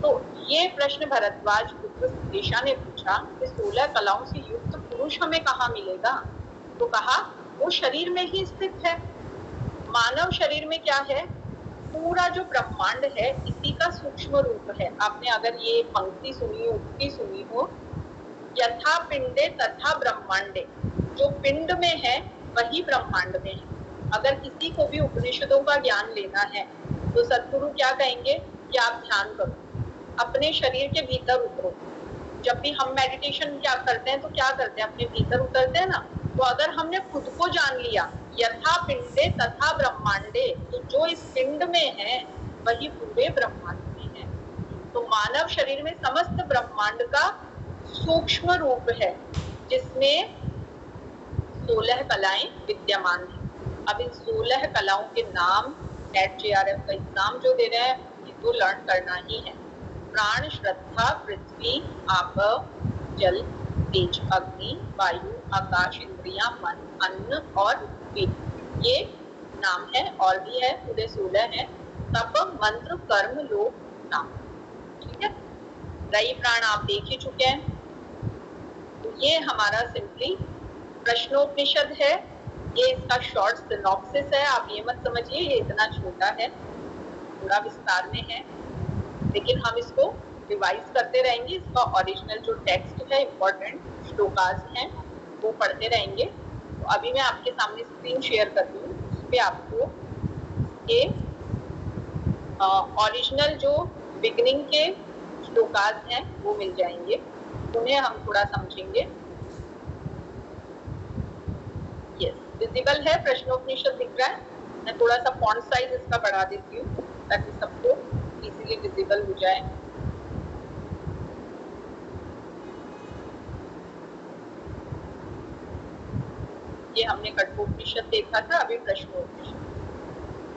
तो ये प्रश्न भरद्वाज पुत्र सुकेशा ने पूछा कि 16 कलाओं से युक्त पुरुष हमें कहाँ मिलेगा। तो कहा वो शरीर में ही स्थित है। मानव शरीर में क्या है, पूरा जो ब्रह्मांड है इसी का सूक्ष्म रूप है। आपने अगर ये पंक्ति सुनी, उक्ति सुनी हो, यथा पिंडे तथा ब्रह्मांडे, जो पिंड में है वही ब्रह्मांड में है। अगर किसी को भी उपनिषदों का ज्ञान लेना है तो सद्गुरु क्या कहेंगे कि आप ध्यान करो, अपने शरीर के भीतर उतरो। जब भी हम मेडिटेशन क्या करते हैं तो क्या करते हैं, अपने भीतर उतरते हैं ना। तो अगर हमने खुद को जान लिया, यथा पिंडे तथा ब्रह्मांडे, तो जो इस पिंड में है वही पूरे ब्रह्मांड में है। तो मानव शरीर में समस्त ब्रह्मांड का सूक्ष्म रूप है जिसमें 16 कलाएं विद्यमान है। अब इन 16 कलाओं के नाम नेट जेआरएफ का एग्जाम जो दे रहे हैं ये तो लर्न करना ही है। प्राण, श्रद्धा, पृथ्वी, आप, जल, तेज, अग्नि, वायु, आकाश, इंद्रियां, मन, अन्न और वीर, ये नाम है। और भी है, पूरे 16 है। तप, मंत्र, कर्म, लोक, नाम। ठीक है, रई प्राण आप देख ही चुके हैं। तो ये हमारा सिंपली प्रश्नोपनिषद है। ये इसका शॉर्ट सिनॉप्सिस है। आप ये मत समझिए ये इतना छोटा है, थोड़ा विस्तार में है, लेकिन हम इसको रिवाइज करते रहेंगे। इसका ओरिजिनल जो टेक्स्ट है, इम्पोर्टेंट श्लोकास हैं, वो पढ़ते रहेंगे। तो अभी मैं आपके सामने स्क्रीन शेयर कर दूँ, उस पर आपको ये ओरिजिनल जो बिगिनिंग के श्लोकास हैं वो मिल जाएंगे, उन्हें हम थोड़ा समझेंगे। यस, विजिबल है, प्रश्नोपनिषद दिख रहा है। मैं थोड़ा सा फॉन्ट साइज इसका बढ़ा देती हूँ ताकि सबको इजीली विजिबल हो जाए। ये हमने कठोपनिषद देखा था, अभी प्रश्नोपनिषद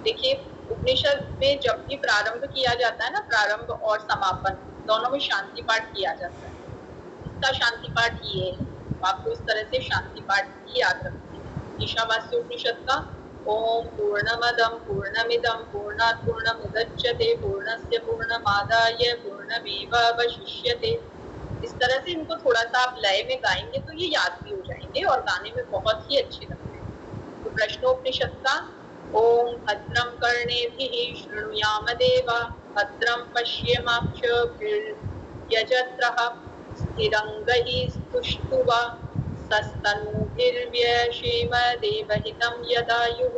देखिए। उपनिषद में जब भी प्रारंभ किया जाता है ना, प्रारंभ और समापन दोनों में शांति पाठ किया जाता है। इसका शांति पाठ ये है, आपको इस तरह से शांति पाठ ही याद रखना है। ईशावास्योपनिषद का ओम पूर्णमदं पूर्णमिदं पूर्णात् पूर्णमुदच्यते पूर्णस्य पूर्णमादाय पूर्णमेवावशिष्यते। इस तरह से इनको थोड़ा सा आप लय में गाएंगे तो ये याद भी हो जाएंगे और गाने में बहुत ही अच्छे लगते हैं। तो प्रश्नोपनिषद का ओम भद्रं कर्णेभिः शृणुयाम देवा भद्रं पश्येमाक्षभिर्यजत्रः स्थिरंगैः स्तुष्ट्वा सस्तनूभिर्व्यशेम देवहितं यदायुः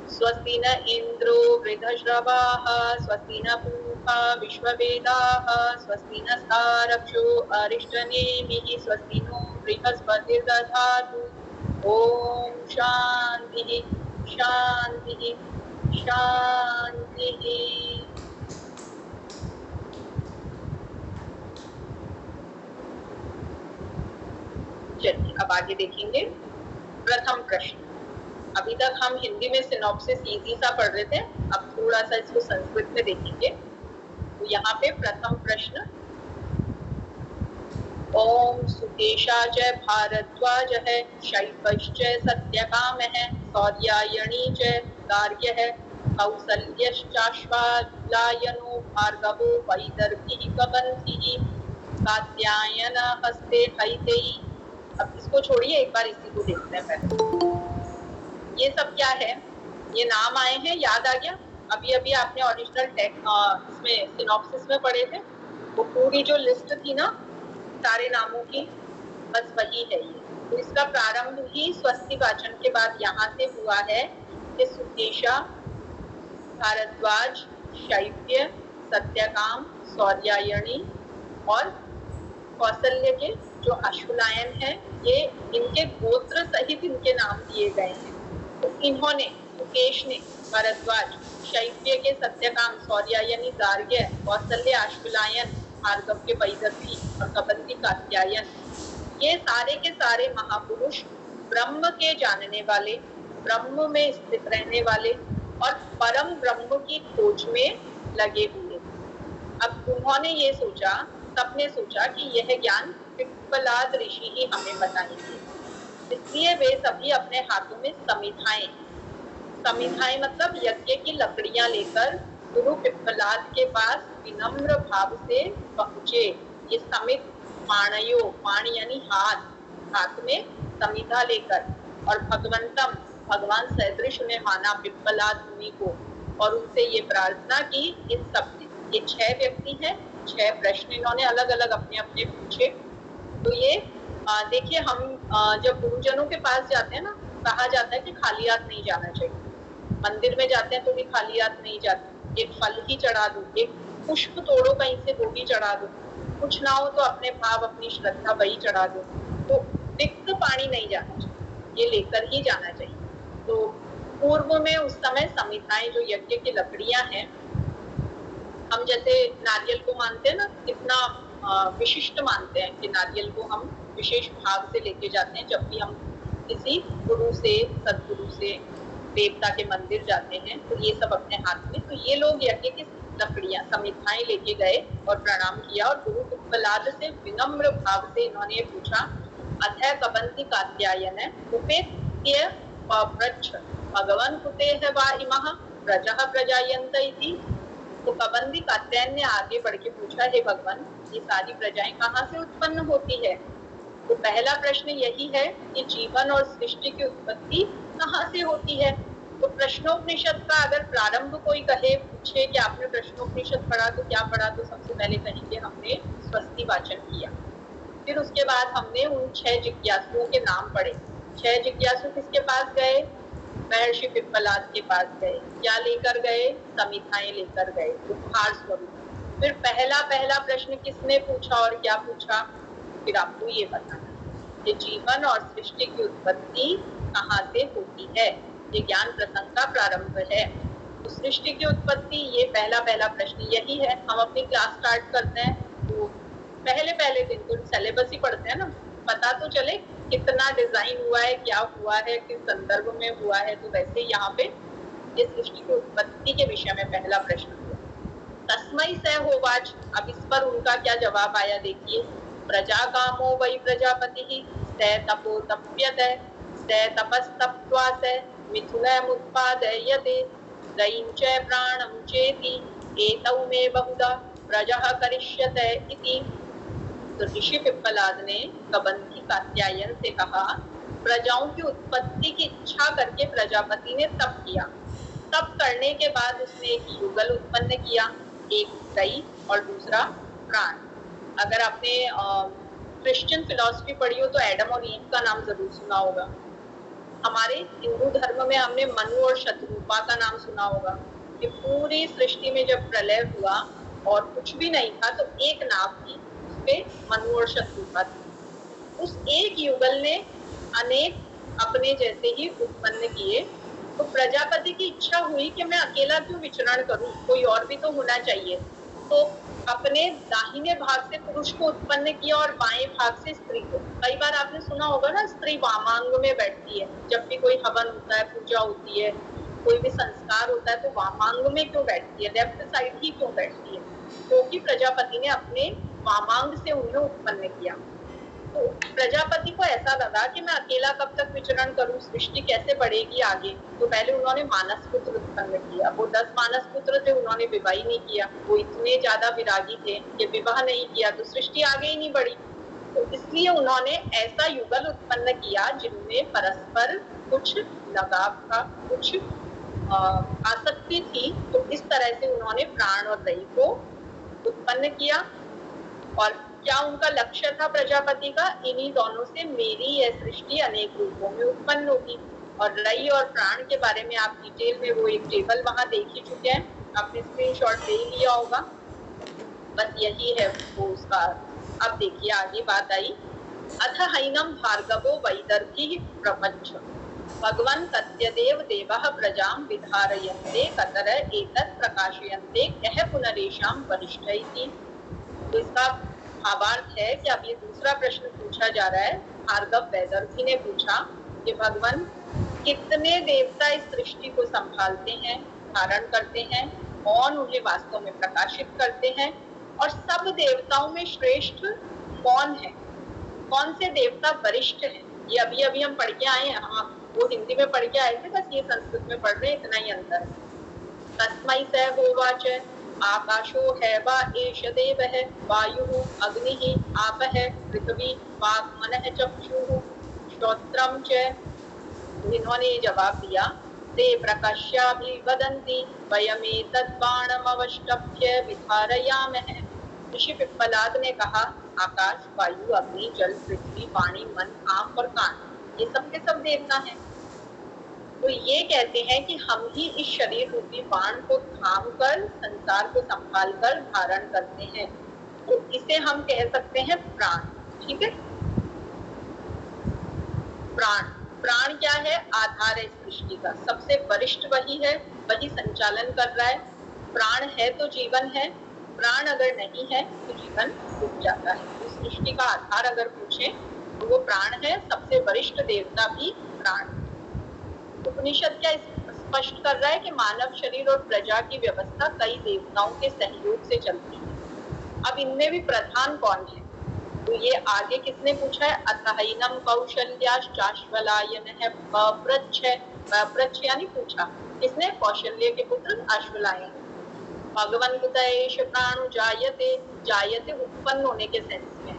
स्वस्ति न इन्द्रो वृद्धश्रवाः स्वस्ति न पूषा विश्ववेदाः स्वस्ति नस्तारक्षो अरिष्टनेमिः स्वस्ति नो बृहस्पतिर्दधातु। ओम शांतिः शांतिः शांतिः। चलिए अब आगे देखेंगे प्रथम प्रश्न। अभी तक हम हिंदी में सिनॉप्सिस इजी सा पढ़ रहे थे, अब थोड़ा सा इसको संस्कृत में देखेंगे। तो यहाँ पे प्रथम प्रश्न, ओम सुकेशा च भारद्वाजः शैवश्च सत्यकामः सौर्यायणी च गार्ग्यः कौसल्यश्चाश्वालायनो भार्गवो वैदर्भिः कबन्धिः कात्यायन हस्ते हैतेयी। अब इसको छोड़िए, एक बार इसी को देखते हैं पहले। ये सब क्या है, ये नाम आए हैं, याद आ गया? अभी अभी आपने ओरिजिनल इसमें सिनॉप्सिस में पढ़े थे, वो पूरी जो लिस्ट थी ना सारे नामों की, बस वही है ये। तो इसका प्रारंभ ही स्वस्ति वाचन के बाद यहाँ से हुआ है कि सुकेशा, भारद्वाज, शैव्य, सत्यकाम, सौर्यायणी और कौशल्य के जो अश्वलायन है, ये इनके गोत्र सहित इनके नाम दिए गए हैं। तो इन्होंने, सुकेश ने भारद्वाज, शैव्य के सत्यकाम, सौर्यायनी गार्ग्य, कौशल्य अश्वलायन, भार्गव के वैदर्भी और कबंधी कात्यायन, ये सारे के सारे महापुरुष ब्रह्म के जानने वाले, ब्रह्म में स्थित रहने वाले और परम ब्रह्म की खोज में लगे हुए। अब उन्होंने ये सोचा, सबने सोचा कि यह ज्ञान पिप्पलाद ऋषि ही हमें बताएंगे, इसलिए वे सभी अपने हाथों में समिधाएं मतलब यज्ञ की लकड़ियां लेकर गुरु पिप्पलाद के पास विनम्र भाव से पहुंचे। ये समित पाणयो, पाण यानी हाथ, हाथ में समिधा लेकर, और भगवंतम, भगवान सदृश उन्हें माना पिप्पलाद मुनि को, और उनसे ये प्रार्थना की। इन सब ने, ये 6 व्यक्ति हैं, 6 प्रश्न इन्होंने अलग अलग अपने अपने पूछे। तो ये देखिए, हम जब गुरुजनों के पास जाते हैं ना, कहा जाता है कि खाली हाथ नहीं जाना चाहिए। मंदिर में जाते हैं तो भी खाली हाथ नहीं जाते, एक फल ही चढ़ा दो, एक पुष्प तोड़ो कहीं से, वो भी चढ़ा दो, कुछ ना हो तो अपने भाव, अपनी श्रद्धा वही चढ़ा दो। तो रिक्त पानी नहीं जाना चाहिए, ये लेकर ही जाना चाहिए। तो पूर्व में उस समय समिधाएं, जो यज्ञ की लकड़ियां हैं, हम जैसे नारियल को मानते हैं ना, कितना विशिष्ट मानते हैं कि नारियल को हम विशेष भाव से लेके जाते हैं जब भी हम किसी गुरु से, सदगुरु से, देवता के मंदिर जाते हैं, तो ये सब अपने हाथ में। तो ये लोग यज्ञ की लकड़ियां, समिधाएं लेके गए और प्रणाम किया, और गुरु पिप्पलाद से विनम्र भाव से इन्होंने पूछा, अधः कबंधी कात्यायन उपेत्य पप्रच्छ भगवान कुतेह वा इमः प्रजः प्रजायन्त इति। तो कबंधी कात्यायन ने आगे बढ़ के पूछा, हे भगवान, ये सारी प्रजाएं कहाँ से उत्पन्न होती है? तो पहला प्रश्न यही है कि जीवन और सृष्टि की उत्पत्ति कहाँ से होती है? तो प्रश्नोपनिषद का अगर प्रारंभ कोई कहे, पूछे कि आपने प्रश्नोपनिषद पढ़ा तो क्या पढ़ा, तो सबसे पहले कहेंगे हमने स्वस्ति वाचन किया। फिर उसके बाद हमने उन 6 जिज्ञासुओं के नाम पढ़े। 6 जिज्ञासु किसके पास गए? महर्षि पिप्पलाद के पास गए। क्या लेकर गए? समिधाएं लेकर गए, उपहार स्वरूप। फिर पहला प्रश्न किसने पूछा और क्या पूछा? फिर आपको ये बताना कि जीवन और सृष्टि की उत्पत्ति कहाँ से होती है। ये ज्ञान प्रसंग का प्रारंभ है। तो सृष्टि की उत्पत्ति, ये पहला प्रश्न यही है। हम अपनी क्लास स्टार्ट करते हैं तो पहले दिन तो सिलेबस ही पढ़ते हैं ना, पता तो चले कितना डिजाइन हुआ है, क्या हुआ है, किस संदर्भ में हुआ है। तो वैसे यहाँ पे ये सृष्टि की उत्पत्ति के विषय में पहला प्रश्न हुआ। तस्मै स होवाच। अब इस पर उनका क्या जवाब आया, देखिए। प्रजा कामो वै प्रजापति स तपो तप्यत स तपस्तप्त्वा स मिथुनमुत्पादयते दयिं च प्राणं चेति एतौ मे बहुधा प्रजः करिष्यत इति। तो ऋषि पिप्पलाद ने कबंधी कात्यायन से कहा, प्रजाओं की उत्पत्ति की इच्छा करके प्रजापति ने तप किया। तप करने के बाद उसने एक युगल उत्पन्न किया, एक दई और दूसरा प्राण। अगर आपने क्रिश्चियन फिलॉसफी पढ़ी हो तो एडम और ईव का नाम जरूर सुना होगा। हमारे हिंदू धर्म में हमने मनु और शतरूपा का नाम सुना होगा। कि पूरी सृष्टि में जब प्रलय हुआ और कुछ भी नहीं था, तो एक नाव थी, उसपे मनु और शतरूपा थी। उस एक युगल ने अनेक अपने जैसे ही उत्पन्न किए। तो प्रजापति की इच्छा हुई कि मैं अकेला क्यों विचरण करूं, कोई और भी तो होना चाहिए। तो अपने दाहिने भाग से पुरुष को उत्पन्न किया और बाएं भाग से स्त्री को। कई बार आपने सुना होगा ना, स्त्री वामांग में बैठती है। जब भी कोई हवन होता है, पूजा होती है, कोई भी संस्कार होता है, तो वामांग में क्यों बैठती है, लेफ्ट साइड ही क्यों बैठती है? क्योंकि प्रजापति ने अपने वामांग से उन्हें उत्पन्न किया। तो प्रजापति को ऐसा लगा कि मैं अकेला कब तक विचरण करूं, सृष्टि कैसे बढ़ेगी आगे। तो पहले उन्होंने मानस पुत्र उत्पन्न किया। वो 10 मानस पुत्र थे, उन्होंने विवाह ही नहीं किया। वो इतने ज्यादा विरागी थे कि विवाह नहीं किया तो सृष्टि आगे ही नहीं बढ़ी। तो इसलिए उन्होंने ऐसा युगल उत्पन्न किया जिनमें परस्पर कुछ लगाव था, कुछ आसक्ति थी। तो इस तरह से उन्होंने प्राण और रई को उत्पन्न किया। और क्या उनका लक्ष्य था प्रजापति का? इन्हीं दोनों से मेरी यह सृष्टि अनेक रूपों में उत्पन्न होगी। और रई और प्राण के बारे में आप डिटेल में वो एक टेबल वहां देख ही चुके हैं, आपने स्क्रीनशॉट ले लिया होगा। बस यही है वो उसका। अब देखिए आगे बात आई, अथ हैनम भार्गवो वैदर्भी प्रपंच भगवन् कत्यदेव देवः प्रजां विधारयन्ते कतर एतत् प्रकाशयन्ते कह पुनरेषां वरिष्ठ इति। तो इसका भावार्थ है कि अब ये दूसरा प्रश्न पूछा जा रहा है। भार्गव वैदर्भी ने पूछा कि भगवान कितने देवता इस सृष्टि को संभालते हैं, धारण करते हैं, कौन उन्हें वास्तव में प्रकाशित करते हैं, और सब देवताओं में श्रेष्ठ कौन है, कौन से देवता वरिष्ठ हैं। ये अभी अभी हम पढ़ के आए हैं, हम वो हिंदी में पढ़ के आए थे, बस ये संस्कृत में पढ़ रहे, इतना ही अंतर है। तस्मै स होवाच आकाशो हैवा एष देवः वायुः अग्निः आपः पृथ्वी वाक् मनः चक्षुः श्रोत्रं च। इन्होंने जवाब दिया, ते प्रकाश्याभिवदन्ति वयमेतद् बाणमवष्टभ्य विधारयामः। ऋषि पिप्पलाद ने कहा, आकाश, वायु, अग्नि, जल, पृथ्वी, वाणी, मन, आंख और कान, ये सब के सब देवता हैं। तो ये कहते हैं कि हम ही इस शरीर रूपी बाण को थाम कर संसार को संभाल कर धारण करते हैं। तो इसे हम कह सकते हैं प्राण। ठीक है, प्राण। प्राण क्या है? आधार है इस सृष्टि का, सबसे वरिष्ठ वही है, वही संचालन कर रहा है। प्राण है तो जीवन है, प्राण अगर नहीं है तो जीवन रुक जाता है। इस सृष्टि का आधार अगर पूछे तो वो प्राण है, सबसे वरिष्ठ देवता भी प्राण। उपनिषद क्या स्पष्ट कर रहा है कि मानव शरीर और प्रजा की व्यवस्था कई देवताओं के सहयोग से चलती है। अब इनमें भी प्रधान कौन है? तो ये आगे किसने पूछा है? अथहैनम कौशल्याश्चाश्वलायनः पप्रच्छ यानी पूछा, किसने? कौशल्य के पुत्र अश्वलायन। भगवान कुत एष प्राणो जायते, जायते उत्पन्न होने के सेंस में,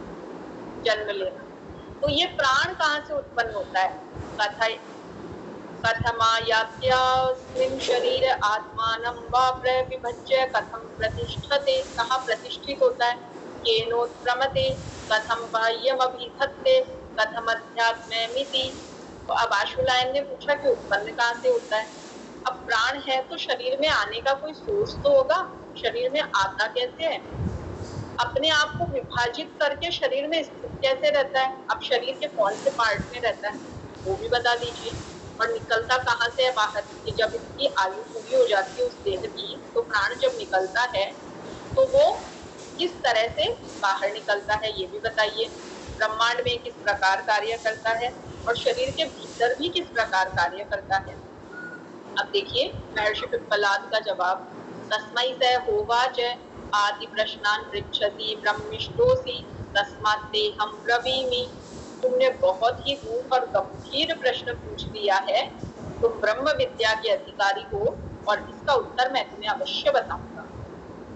जन्म लेना। तो ये प्राण कहाँ से उत्पन्न होता है? कथमायास्मिन् शरीर आत्मानं वा प्रविभज्य कथम प्रतिष्ठते, कहाँ प्रतिष्ठित होता है? केनोत्क्रमते कथम बाह्यमभिधत्ते कथम अध्यात्ममिति। तो अब आशुलायन ने पूछा कि उत्पन्न कहाँ से होता है। अब प्राण है तो शरीर में आने का कोई सोर्स तो होगा, शरीर में आता कैसे है? अपने आप को विभाजित करके शरीर में स्थित कैसे रहता है? अब शरीर के कौन से पार्ट में रहता है वो भी बता दीजिए। और निकलता कहाँ से है बाहर? कि जब इसकी आयु पूरी हो जाती है उस देह की, तो प्राण जब निकलता है तो वो किस तरह से बाहर निकलता है ये भी बताइए। ब्रह्मांड में किस प्रकार कार्य करता है और शरीर के भीतर भी किस प्रकार कार्य करता है। अब देखिए महर्षि पिप्पलाद का जवाब, तस्मै स होवाच आदि प्रश्नान् पृच्छति ब्रह्मिष्ठोऽसि तस्मात् तेहं ब्रवीमि। तुमने बहुत ही गूढ़ और गंभीर प्रश्न पूछ लिया है, तुम ब्रह्म विद्या के अधिकारी हो और इसका उत्तर मैं तुम्हें अवश्य बताऊंगा।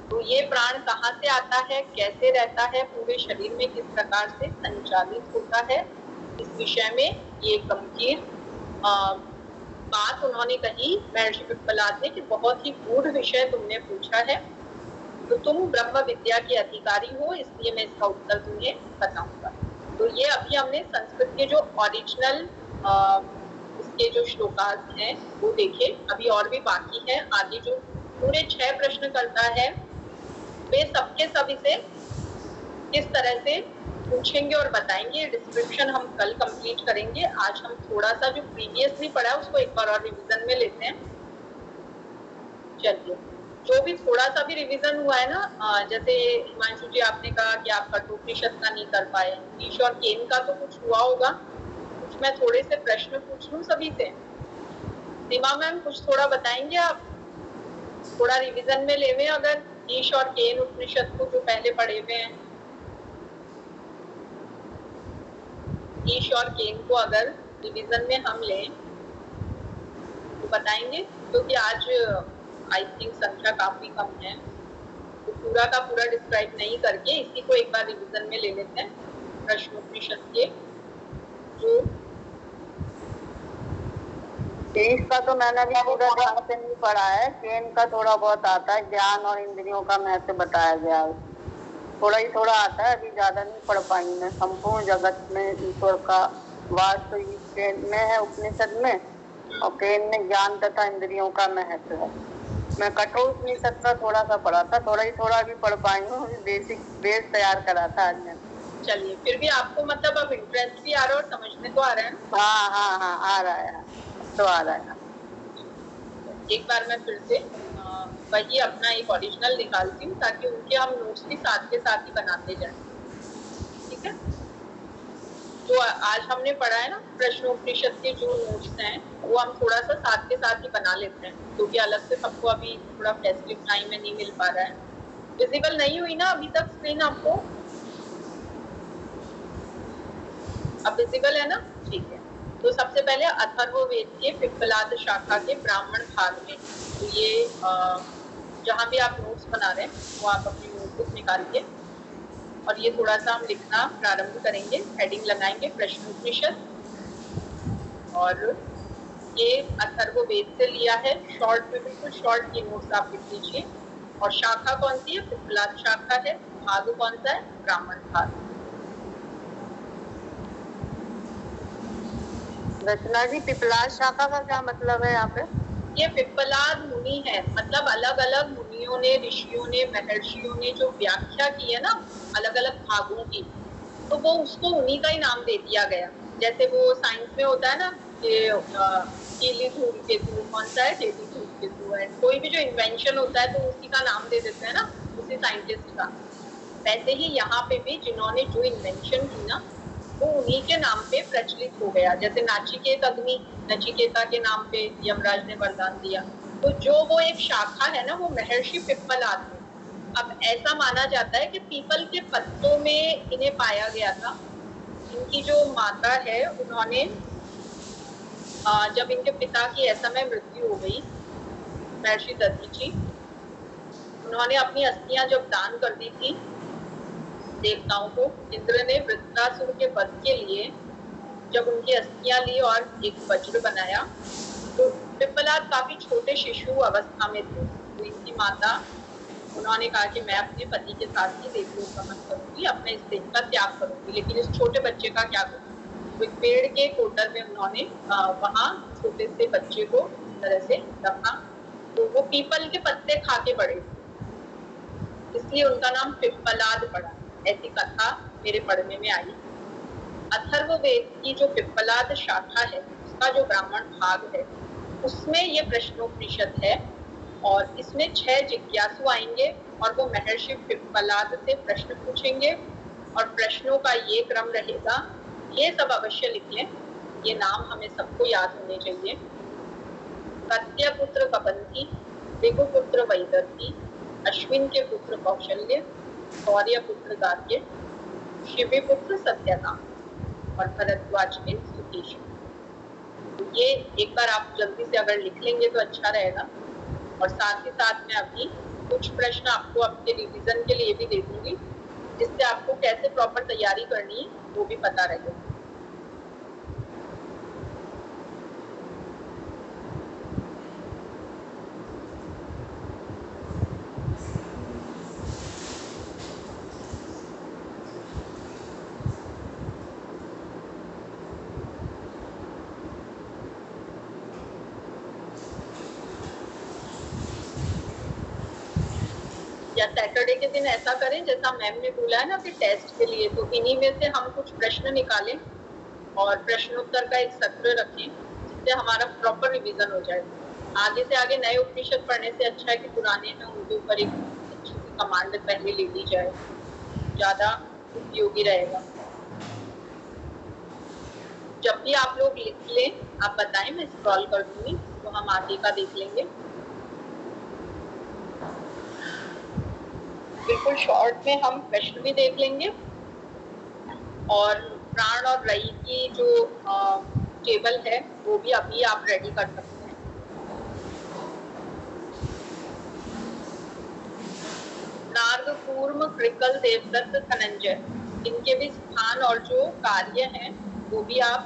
तो ये प्राण कहाँ से आता है, कैसे रहता है, पूरे शरीर में किस प्रकार से संचालित होता है, इस विषय में ये गंभीर बात उन्होंने कही महर्षि पिप्पलाद ने कि बहुत ही गूढ़ विषय तुमने पूछा है, तो तुम ब्रह्म विद्या के अधिकारी हो, इसलिए मैं इसका उत्तर तुम्हें बताऊंगा। तो ये अभी हमने संस्कृत के जो ओरिजिनल इसके जो श्लोकास हैं वो देखे, अभी और भी बाकी है। आगे जो पूरे 6 प्रश्न करता है वे सबके सब इसे किस तरह से पूछेंगे और बताएंगे। डिस्क्रिप्शन हम कल कंप्लीट करेंगे। आज हम थोड़ा सा जो प्रीवियसली पढ़ा है उसको एक बार और रिवीजन में लेते हैं। चलिए, जो भी थोड़ा सा भी रिवीजन हुआ है ना, जैसे हिमांशु जी आपने कहा कि आप कठोपनिषद का नहीं कर पाए, ईश और केन का तो कुछ हुआ होगा। कुछ मैं थोड़े से प्रश्न पूछ लूं सभी से। सीमा मैम कुछ थोड़ा बताएंगे आप, थोड़ा रिवीजन में लेवे अगर ईश और केन उपनिषद को जो पहले पढ़े हुए हैं। ईश और केन को अगर रिवीजन में हम लें तो बताएंगे, क्योंकि आज आई थिंक संख्या काफी कम है, तो पूरा का पूरा डिस्क्राइब नहीं करके इसी को एक बार रिवीजन में ले लेते हैं। प्रश्नोपनिषद के जो ईश का तो मैंने भी पूरा ध्यान से नहीं पढ़ा है, केन का थोड़ा बहुत आता है, ज्ञान और इंद्रियों का महत्व बताया गया है, थोड़ा ही थोड़ा आता है, अभी ज्यादा नहीं पढ़ पाई मैं। संपूर्ण जगत में ईश्वर का वास तो केन में है उपनिषद में, और केन में ज्ञान तथा इंद्रियों का महत्व है। मैं कठोर उपनिषद का थोड़ा सा पढ़ा था, थोड़ा ही थोड़ा भी पढ़ पाई हूँ, बेसिक बेस तैयार करा था आज मैंने। चलिए, फिर भी आपको मतलब अब इंटरेस्ट भी आ रहा है और समझने को आ रहा है। हाँ हाँ हाँ, आ रहा है, तो आ रहा है। एक बार मैं फिर से वही अपना एक ओरिजिनल निकालती हूँ ताकि उनके हम नोट्स भी साथ के साथ ही बनाते जाएं, ठीक है। जो आज हमने पढ़ा है ना प्रश्नोपनिषद के जो नोट्स हैं वो हम थोड़ा सा साथ के साथ ही बना लेते हैं, क्योंकि अलग से सबको अभी थोड़ा फेस्टिव टाइम में नहीं मिल पा रहा है। विजिबल नहीं हुई ना अभी तक स्क्रीन आपको? अब विजिबल है ना? ठीक है। तो सबसे पहले अथर्ववेद के पिप्पलाद शाखा के ब्राह्मण भाग में, तो ये जहाँ भी आप नोट्स बना रहे हैं वो आप अपनी नोटबुक निकाल के, और ये थोड़ा सा हम लिखना प्रारंभ करेंगे, हेडिंग लगाएंगे प्रश्नोपनिषद, और ये अथर्ववेद से लिया है, शॉर्ट में, बिल्कुल शॉर्ट ये नोट्स आप लिख लीजिए। और शाखा कौन सी है? पिप्पलाद शाखा है। भाग कौन सा है? ब्राह्मण भाग। रचना जी, पिपलाद शाखा का क्या मतलब है यहाँ पे? ये पिप्पलाद मुनि है, मतलब अलग अलग मुनियों ने, ऋषियों ने, महर्षियों ने जो व्याख्या की है ना अलग अलग भागों की, तो वो उसको उन्हीं का ही नाम दे दिया गया। जैसे वो साइंस में होता है ना कि धूमकेतु कौन सा है? धूमकेतु है। कोई भी जो इन्वेंशन होता है तो उसी का नाम दे देते हैं ना, उसी साइंटिस्ट का। वैसे ही यहाँ पे भी जिन्होंने जो इन्वेंशन की ना वो उन्हीं के नाम पे प्रचलित हो गया। जैसे नाचिकेत अग्नि, नचिकेता के नाम पे यमराज ने वरदान दिया, तो जो वो एक शाखा है ना वो महर्षि पिप्पलाद है। अब ऐसा माना जाता है कि पीपल के पत्तों में इन्हें पाया गया था। इनकी जो माता है उन्होंने जब इनके पिता की ऐसमय मृत्यु हो गई, महर्षि दधीची, उन्होंने अपनी अस्थियां जब दान कर दी थी देवताओं को, इंद्र ने वृत्रासुर के वध के लिए जब उनकी अस्थियां ली और एक वज्र बनाया, तो पिप्पलाद काफी छोटे शिशु अवस्था में थे। तो इनकी माता, उन्होंने कहा कि मैं अपने पति के साथ ही देवलोक गमन करूंगी, अपने इस देह का त्याग करूंगी, लेकिन इस छोटे बच्चे का क्या करूँ? तो एक पेड़ के कोटर में उन्होंने वहां छोटे से बच्चे को तरह से रखा, तो वो पीपल के पत्ते खा के बड़े, इसलिए उनका नाम पिप्पलाद पड़ा। ऐसी कथा मेरे पढ़ने में आई। अथर्ववेद की जो पिप्पलाद शाखा है उसका जो ब्राह्मण भाग है उसमें ये प्रश्नोपनिषद है, और इसमें 6 जिज्ञासु आएंगे और वो महर्षि पिप्पलाद से प्रश्न पूछेंगे, और प्रश्नों का ये क्रम रहेगा। ये सब अवश्य लिख लें, ये नाम हमें सबको याद होने चाहिए। कत्य पुत्र कबंधी, भृगु पुत्र वैदर्भी, अश्विन के पुत्र कौशल्य, शौर्य पुत्र गार्ग्य, शिवी पुत्र सत्यकाम, और भरद्वाज के सुकेश। ये एक बार आप जल्दी से अगर लिख लेंगे तो अच्छा रहेगा। और साथ ही साथ मैं अभी कुछ प्रश्न आपको आपके रिवीजन के लिए भी दे दूंगी, जिससे आपको कैसे प्रॉपर तैयारी करनी है वो भी पता रहेगा। या सैटरडे के दिन ऐसा करें जैसा मैम ने बोला है ना कि टेस्ट के लिए, तो इन्हीं में से हम कुछ प्रश्न निकालें और प्रश्नोत्तर का एक सत्र रखें, जिससे हमारा प्रॉपर रिवीजन हो जाए। आगे से आगे नए उपनिषद पढ़ने से अच्छा है कि पुराने हैं उनके ऊपर एक अच्छी सी कमांड पहले ले ली जाए, ज्यादा उपयोगी रहेगा। जब भी आप लोग लिख लें आप बताएं, मैं स्क्रॉल कर दूंगी तो हम आगे का देख लेंगे। बिल्कुल शॉर्ट में हम प्रश्न भी देख लेंगे और प्राण और रई की जो टेबल है वो भी अभी आप रेडी कर सकते हैं। नार्ग, कूर्म, कृकल, देवदत्त, धनंजय, इनके भी स्थान और जो कार्य हैं वो भी आप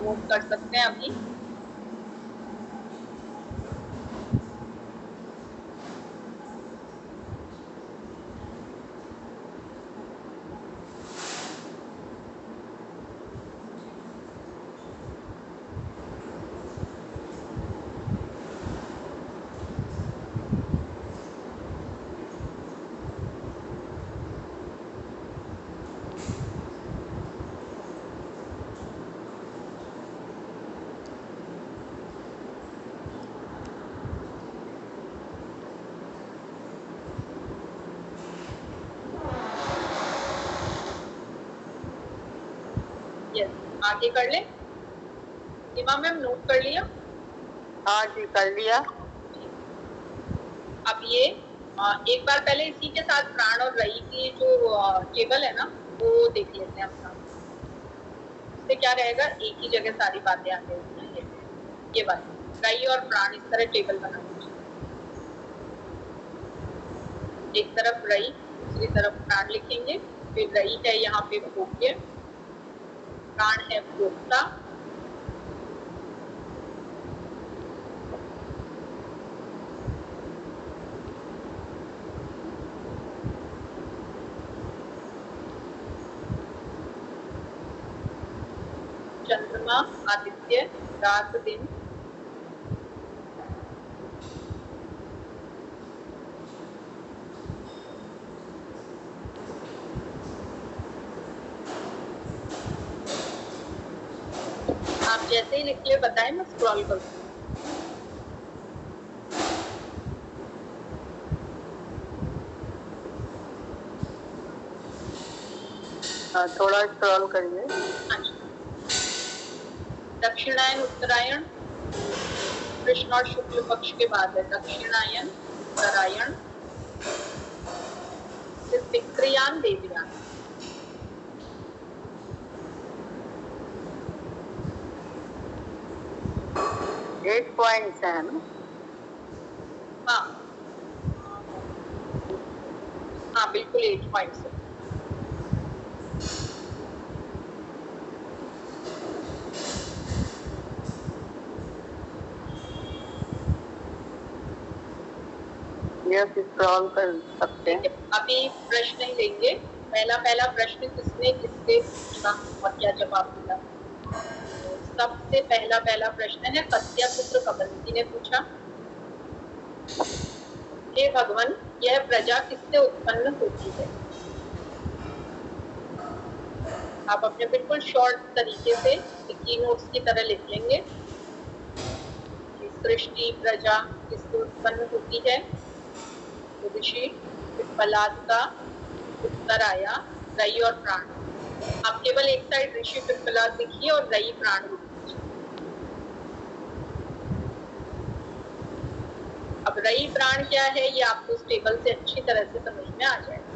नोट कर सकते हैं अभी। यस, आगे कर ले। सीमा मैम नोट कर लिया? हाँ जी, कर लिया। अब ये एक बार पहले इसी के साथ प्राण और रई की जो टेबल है ना वो देख लेते हैं अपना। इससे क्या रहेगा, एक ही जगह सारी बातें आ जाएगी। ये बात, रई और प्राण इस तरह टेबल बना दीजिए। एक तरफ रई, दूसरी तरफ प्राण लिखेंगे। फिर रई है यहाँ पे भोग्य, प्राण है भोक्ता, चंद्रमा, आदित्य, रात दिन, आप जैसे ही लिखिए बताएं, मैं स्क्रॉल करूँ। हाँ, थोड़ा स्क्रॉल करिए। दक्षिणायन, उत्तरायण, कृष्ण और शुक्ल पक्ष के बाद है दक्षिणायन, उत्तरायण, फिर पितृयान, देवयान। 8 पॉइंट्स है ना? हाँ हाँ बिल्कुल 8 पॉइंट्स है। यस, स्क्रॉल कर सकते हैं। अभी प्रश्न ही लेंगे। पहला प्रश्न किसने किससे पूछा और क्या जवाब मिला? सबसे पहला प्रश्न है कत्या पुत्र कबंती ने पूछा, हे भगवान, यह प्रजा किससे उत्पन्न होती है? आप अपने बिल्कुल शॉर्ट तरीके से की नोट्स की तरह लिख लेंगे। सृष्टि, प्रजा किससे उत्पन्न होती है? ऋषि, पिप्पलाद का उत्तर आया रई और प्राण। आप केवल एक साइड ऋषि पिप्पलाद लिखिए और रई प्राण लिखिए। अब रई प्राण क्या है ये आपको इस टेबल से अच्छी तरह से समझ में आ जाएगा।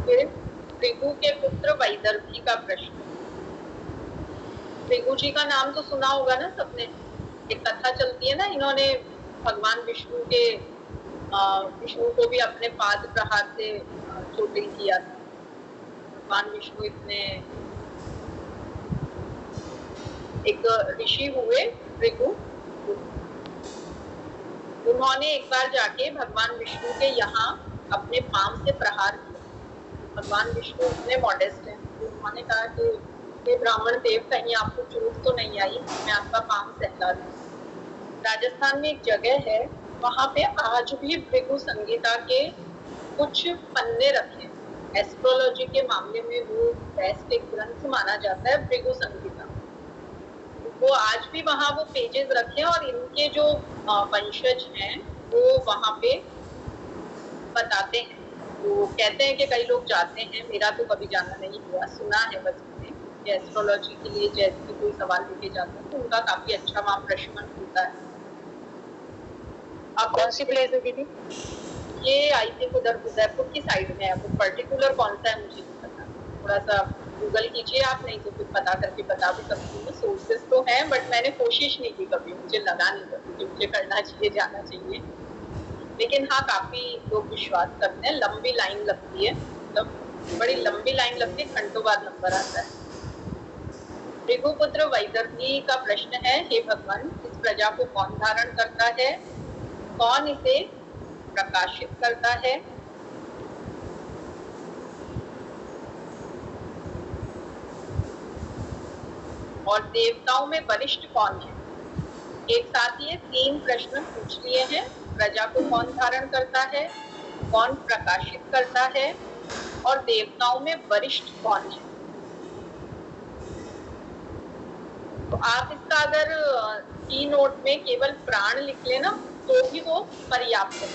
फिर भृगु के पुत्र वैदर्भी का प्रश्न। भृगु जी का नाम तो सुना होगा ना सबने, एक कथा चलती है ना, इन्होंने भगवान विष्णु के विष्णु को भी अपने पाद प्रहार से चोटिल किया था। भगवान विष्णु इतने एक ऋषि हुए भृगु, उन्होंने एक बार जाके भगवान विष्णु के यहाँ अपने पांव से प्रहार किया। भगवान विष्णु इतने मॉडेस्ट हैं, उन्होंने कहा कि ये ब्राह्मण देव कहीं आपको चोट तो नहीं आई, मैं आपका पांव सहला दूं। राजस्थान में एक जगह है, वहां पे आज भी भृगु संगीता के कुछ पन्ने रखे। एस्ट्रोलॉजी के मामले में वो बेस्ट एक ग्रंथ माना जाता है भृगु संगीता। वो आज भी वहाँ वो पेजेस रखे और इनके जो वंशज हैं वो वहाँ पे बताते हैं। वो कहते हैं कि कई लोग जाते हैं, मेरा तो कभी जाना नहीं हुआ, सुना है बस मैंने। एस्ट्रोलॉजी के लिए जैसे कोई सवाल लिखे जाते हैं तो उनका काफी अच्छा वहाँ प्रश्न होता है। आप कौन सी प्लेस है दीदी? ये आई थिंक उधर उदयपुर की साइड में है, वो पर्टिकुलर कौन सा है मुझे नहीं पता, थोड़ा सा गूगल कीजिए आप, नहीं तो फिर पता करके बता भी सकती हूँ। सोर्सेस तो हैं बट मैंने कोशिश नहीं की कभी, मुझे लगा नहीं कभी कि मुझे करना चाहिए, जाना चाहिए, लेकिन हाँ काफी लोग विश्वास करते हैं। लंबी लाइन लगती है, मतलब बड़ी लंबी लाइन लगती है, घंटों बाद नंबर आता है। भृगुपुत्र वैदर्भी का प्रश्न है, हे भगवान इस प्रजा को कौन धारण करता है, कौन इसे प्रकाशित करता है, और देवताओं में वरिष्ठ कौन है। एक साथ ये 3 प्रश्न पूछ लिए हैं, प्रजा को कौन धारण करता है, कौन प्रकाशित करता है, और देवताओं में वरिष्ठ कौन है। तो आप इसका अगर की नोट में केवल प्राण लिख लेना तो भी वो पर्याप्त है,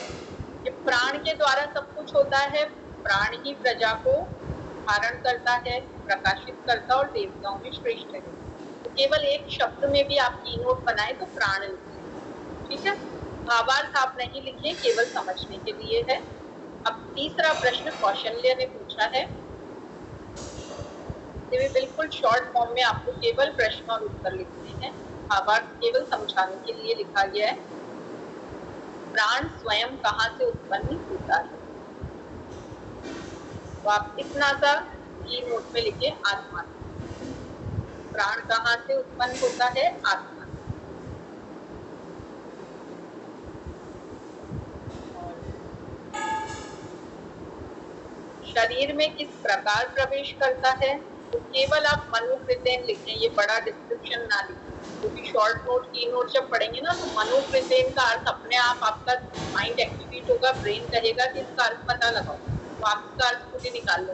कि प्राण के द्वारा सब कुछ होता है, प्राण ही प्रजा को धारण करता है, प्रकाशित करता और देवताओं में श्रेष्ठ है। तो केवल एक शब्द में भी आप की नोट बनाए तो प्राण लिखें, ठीक है। भावार्थ आप नहीं लिखे, केवल समझने के लिए है। अब तीसरा प्रश्न कौशल्य ने पूछा है, बिल्कुल शॉर्ट फॉर्म में आपको केवल प्रश्न और उत्तर लिखने हैं, भावार्थ केवल समझाने के लिए लिखा गया है। प्राण स्वयं कहाँ से उत्पन्न होता है, तो आप इतना सा की नोट में लिखे, आत्मा। प्राण कहाँ से उत्पन्न होता है, आत्मा। शरीर में किस प्रकार प्रवेश करता है, तो केवल आप मनोकृतेन लिखें, ये बड़ा डिस्क्रिप्शन ना लिखें, क्योंकि शॉर्ट नोट की नोट जब पढ़ेंगे ना तो मनोकृतेन का अर्थ अपने आप आपका माइंड एक्टिवेट होगा, ब्रेन कहेगा कि इसका अर्थ पता लगाओ, तो आप इसका अर्थ खुद ही निकाल लो।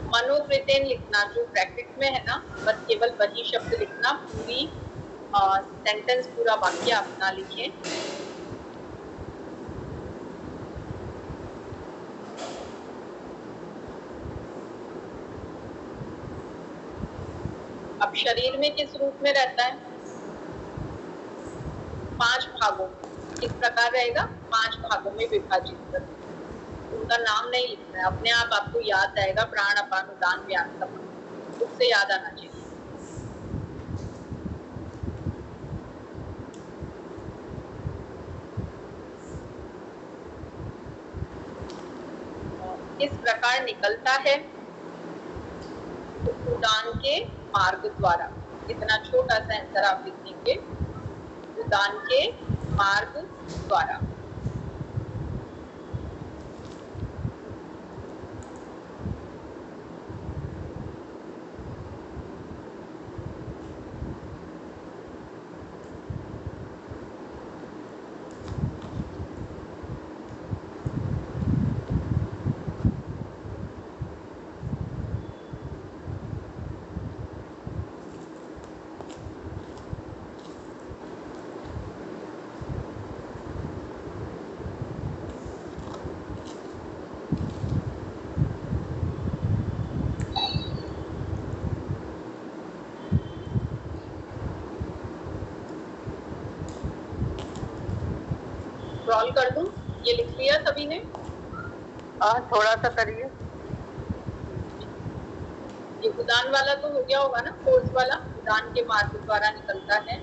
मनोकृतेन लिखना, जो ब्रैकेट में है ना, बस केवल वही शब्द लिखना, पूरी सेंटेंस पूरा वाक्य आप ना लिखें। अब शरीर में किस रूप में रहता है, 5 भागों में। किस प्रकार रहेगा, 5 भागों में विभाजित कर, उनका नाम नहीं लिखना है, अपने आप आपको याद आएगा, प्राण अपान उदान व्यान समान, खुद से याद आना चाहिए। किस प्रकार निकलता है, तो उदान के मार्ग द्वारा। इतना छोटा सा आंसर आप लिखेंगे, उदान के मार्ग द्वारा। स्क्रॉल कर दूं, ये लिख लिया सभी ने? हाँ थोड़ा सा करिए। ये उदान वाला तो हो गया होगा ना, फोर्स वाला, उदान के मार्ग द्वारा निकलता है।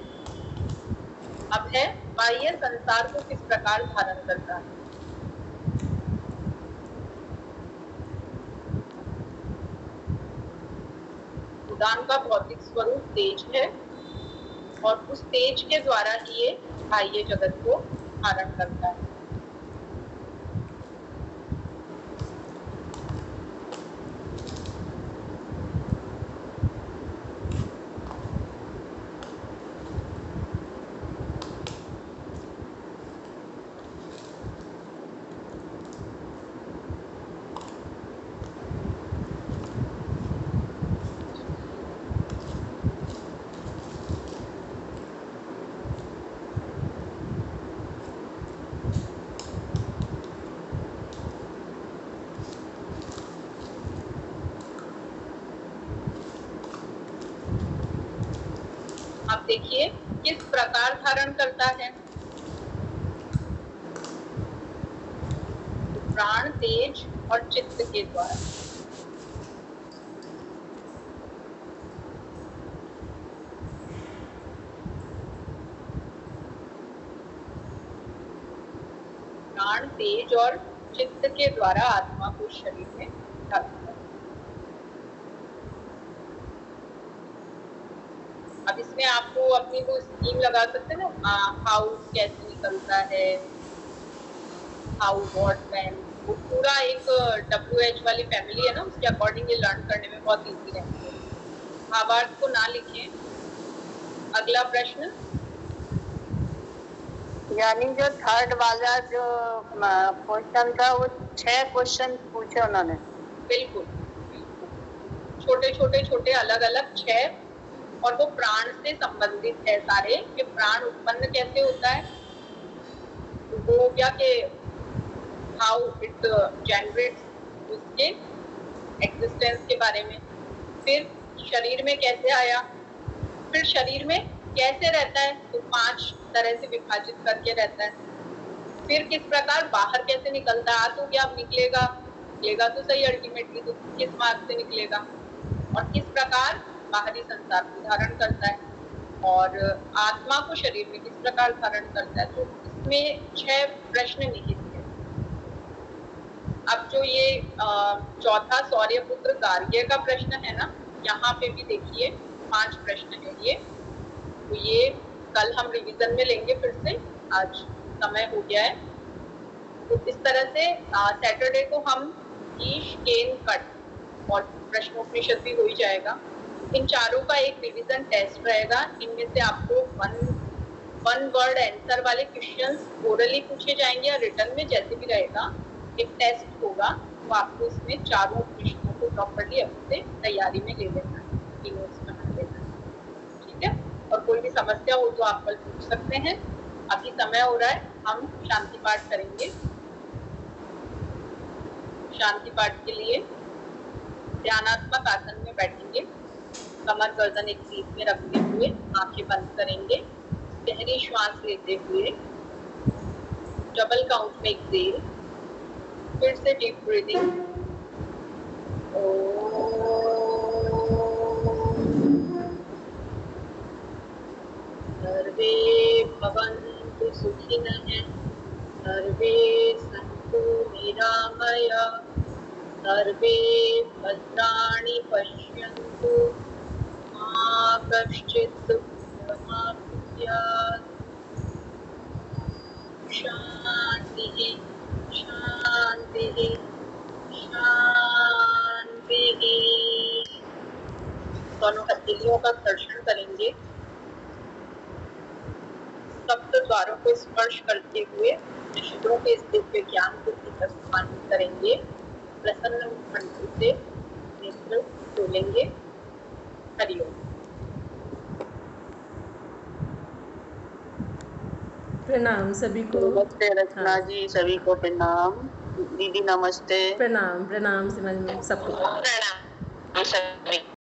अब है बाह्य संसार को किस प्रकार धारण करता है। उदान का भौतिक स्वरूप तेज है, और उस तेज के द्वारा ही ये बाह्य जगत को धारण करता है। आप देखिए किस प्रकार धारण करता है। प्राण, तेज और चित्त के द्वारा। प्राण, तेज और चित्त के द्वारा आत्मा को शरीर में धारण करता है। अब इसमें आपको अपनी वो स्कीम लगा सकते हैं ना, हाउ कैसे निकलता है, हाउ व्हाट व्हेन, वो पूरा एक WH वाली फैमिली है ना, उसके अकॉर्डिंग ये लर्न करने में बहुत इजी रहती है। भावार्थ को ना लिखें। अगला प्रश्न, यानी जो थर्ड वाला जो क्वेश्चन था वो 6 क्वेश्चन पूछे उन्होंने। बिल्कुल छोटे छोटे छोटे अलग अलग 6, और वो प्राण से संबंधित है सारे, कि प्राण उत्पन्न कैसे होता है, वो हो गया कि हाउ इट जनरेट्स, उसके एग्जिस्टेंस के बारे में, फिर शरीर में कैसे आया, फिर शरीर में कैसे रहता है, तो 5 तरह से विभाजित करके रहता है, फिर किस प्रकार बाहर कैसे निकलता है, आ तो क्या निकलेगा, निकलेगा तो सही, अल्टीमेटली तो किस मार्ग से निकलेगा, और किस प्रकार बाहरी संसार को धारण करता है, और आत्मा को शरीर में किस प्रकार धारण करता है। तो इसमें 6 प्रश्न निहित है। अब जो ये चौथा सौर्यपुत्र गार्ग्य का प्रश्न है ना, यहाँ पे भी देखिए 5 प्रश्न है ये, तो ये कल हम रिवीजन में लेंगे फिर से, आज समय हो गया है। तो इस तरह से सैटरडे को हम ईश, केन, कट और प्रश्नोपनिषद भी हो ही जाएगा। इन चारों का एक रिवीजन टेस्ट रहेगा। इनमें से आपको वन वर्ड आंसर वाले क्वेश्चंस ओरली पूछे जाएंगे या रिटर्न में, जैसे भी रहेगा। एक टेस्ट होगा, तो आपको इसमें चारों प्रश्नों को प्रॉपर्ली अपने तैयारी में ले लेना है, नोट्स बना लेना है, ठीक है। और कोई भी समस्या हो तो आप कल पूछ सकते हैं। अभी समय हो रहा है, हम शांति पाठ करेंगे। शांति पाठ के लिए ध्यानात्मक आसन में बैठेंगे, कमर गर्दन एक सीट में रखते हुए आंखें बंद करेंगे, गहरी श्वास लेते हुए डबल काउंट में एक्सेल, फिर से डीप ब्रीदिंग। सर्वे भवन्तु सुखिनः, सर्वे सन्तु निरामयाः, सर्वे भद्राणि पश्यन्तु, मा कश्चित् दुःखमाप्नुयात्। शान्तिः शान्तिः शान्तिः। दोनों हथेलियों का घर्षण करेंगे, सप्त द्वारों को स्पर्श करते हुए शिशिरों के इस दिव्य ज्ञान को भीतर सम्मानित करेंगे। प्रसन्न कंठ से नेत्र खोलेंगे। हरिओम। प्रणाम सभी को। नमस्ते रचना जी, सभी को प्रणाम। दीदी नमस्ते। प्रणाम प्रणाम समझ में सबको प्रणाम सभी।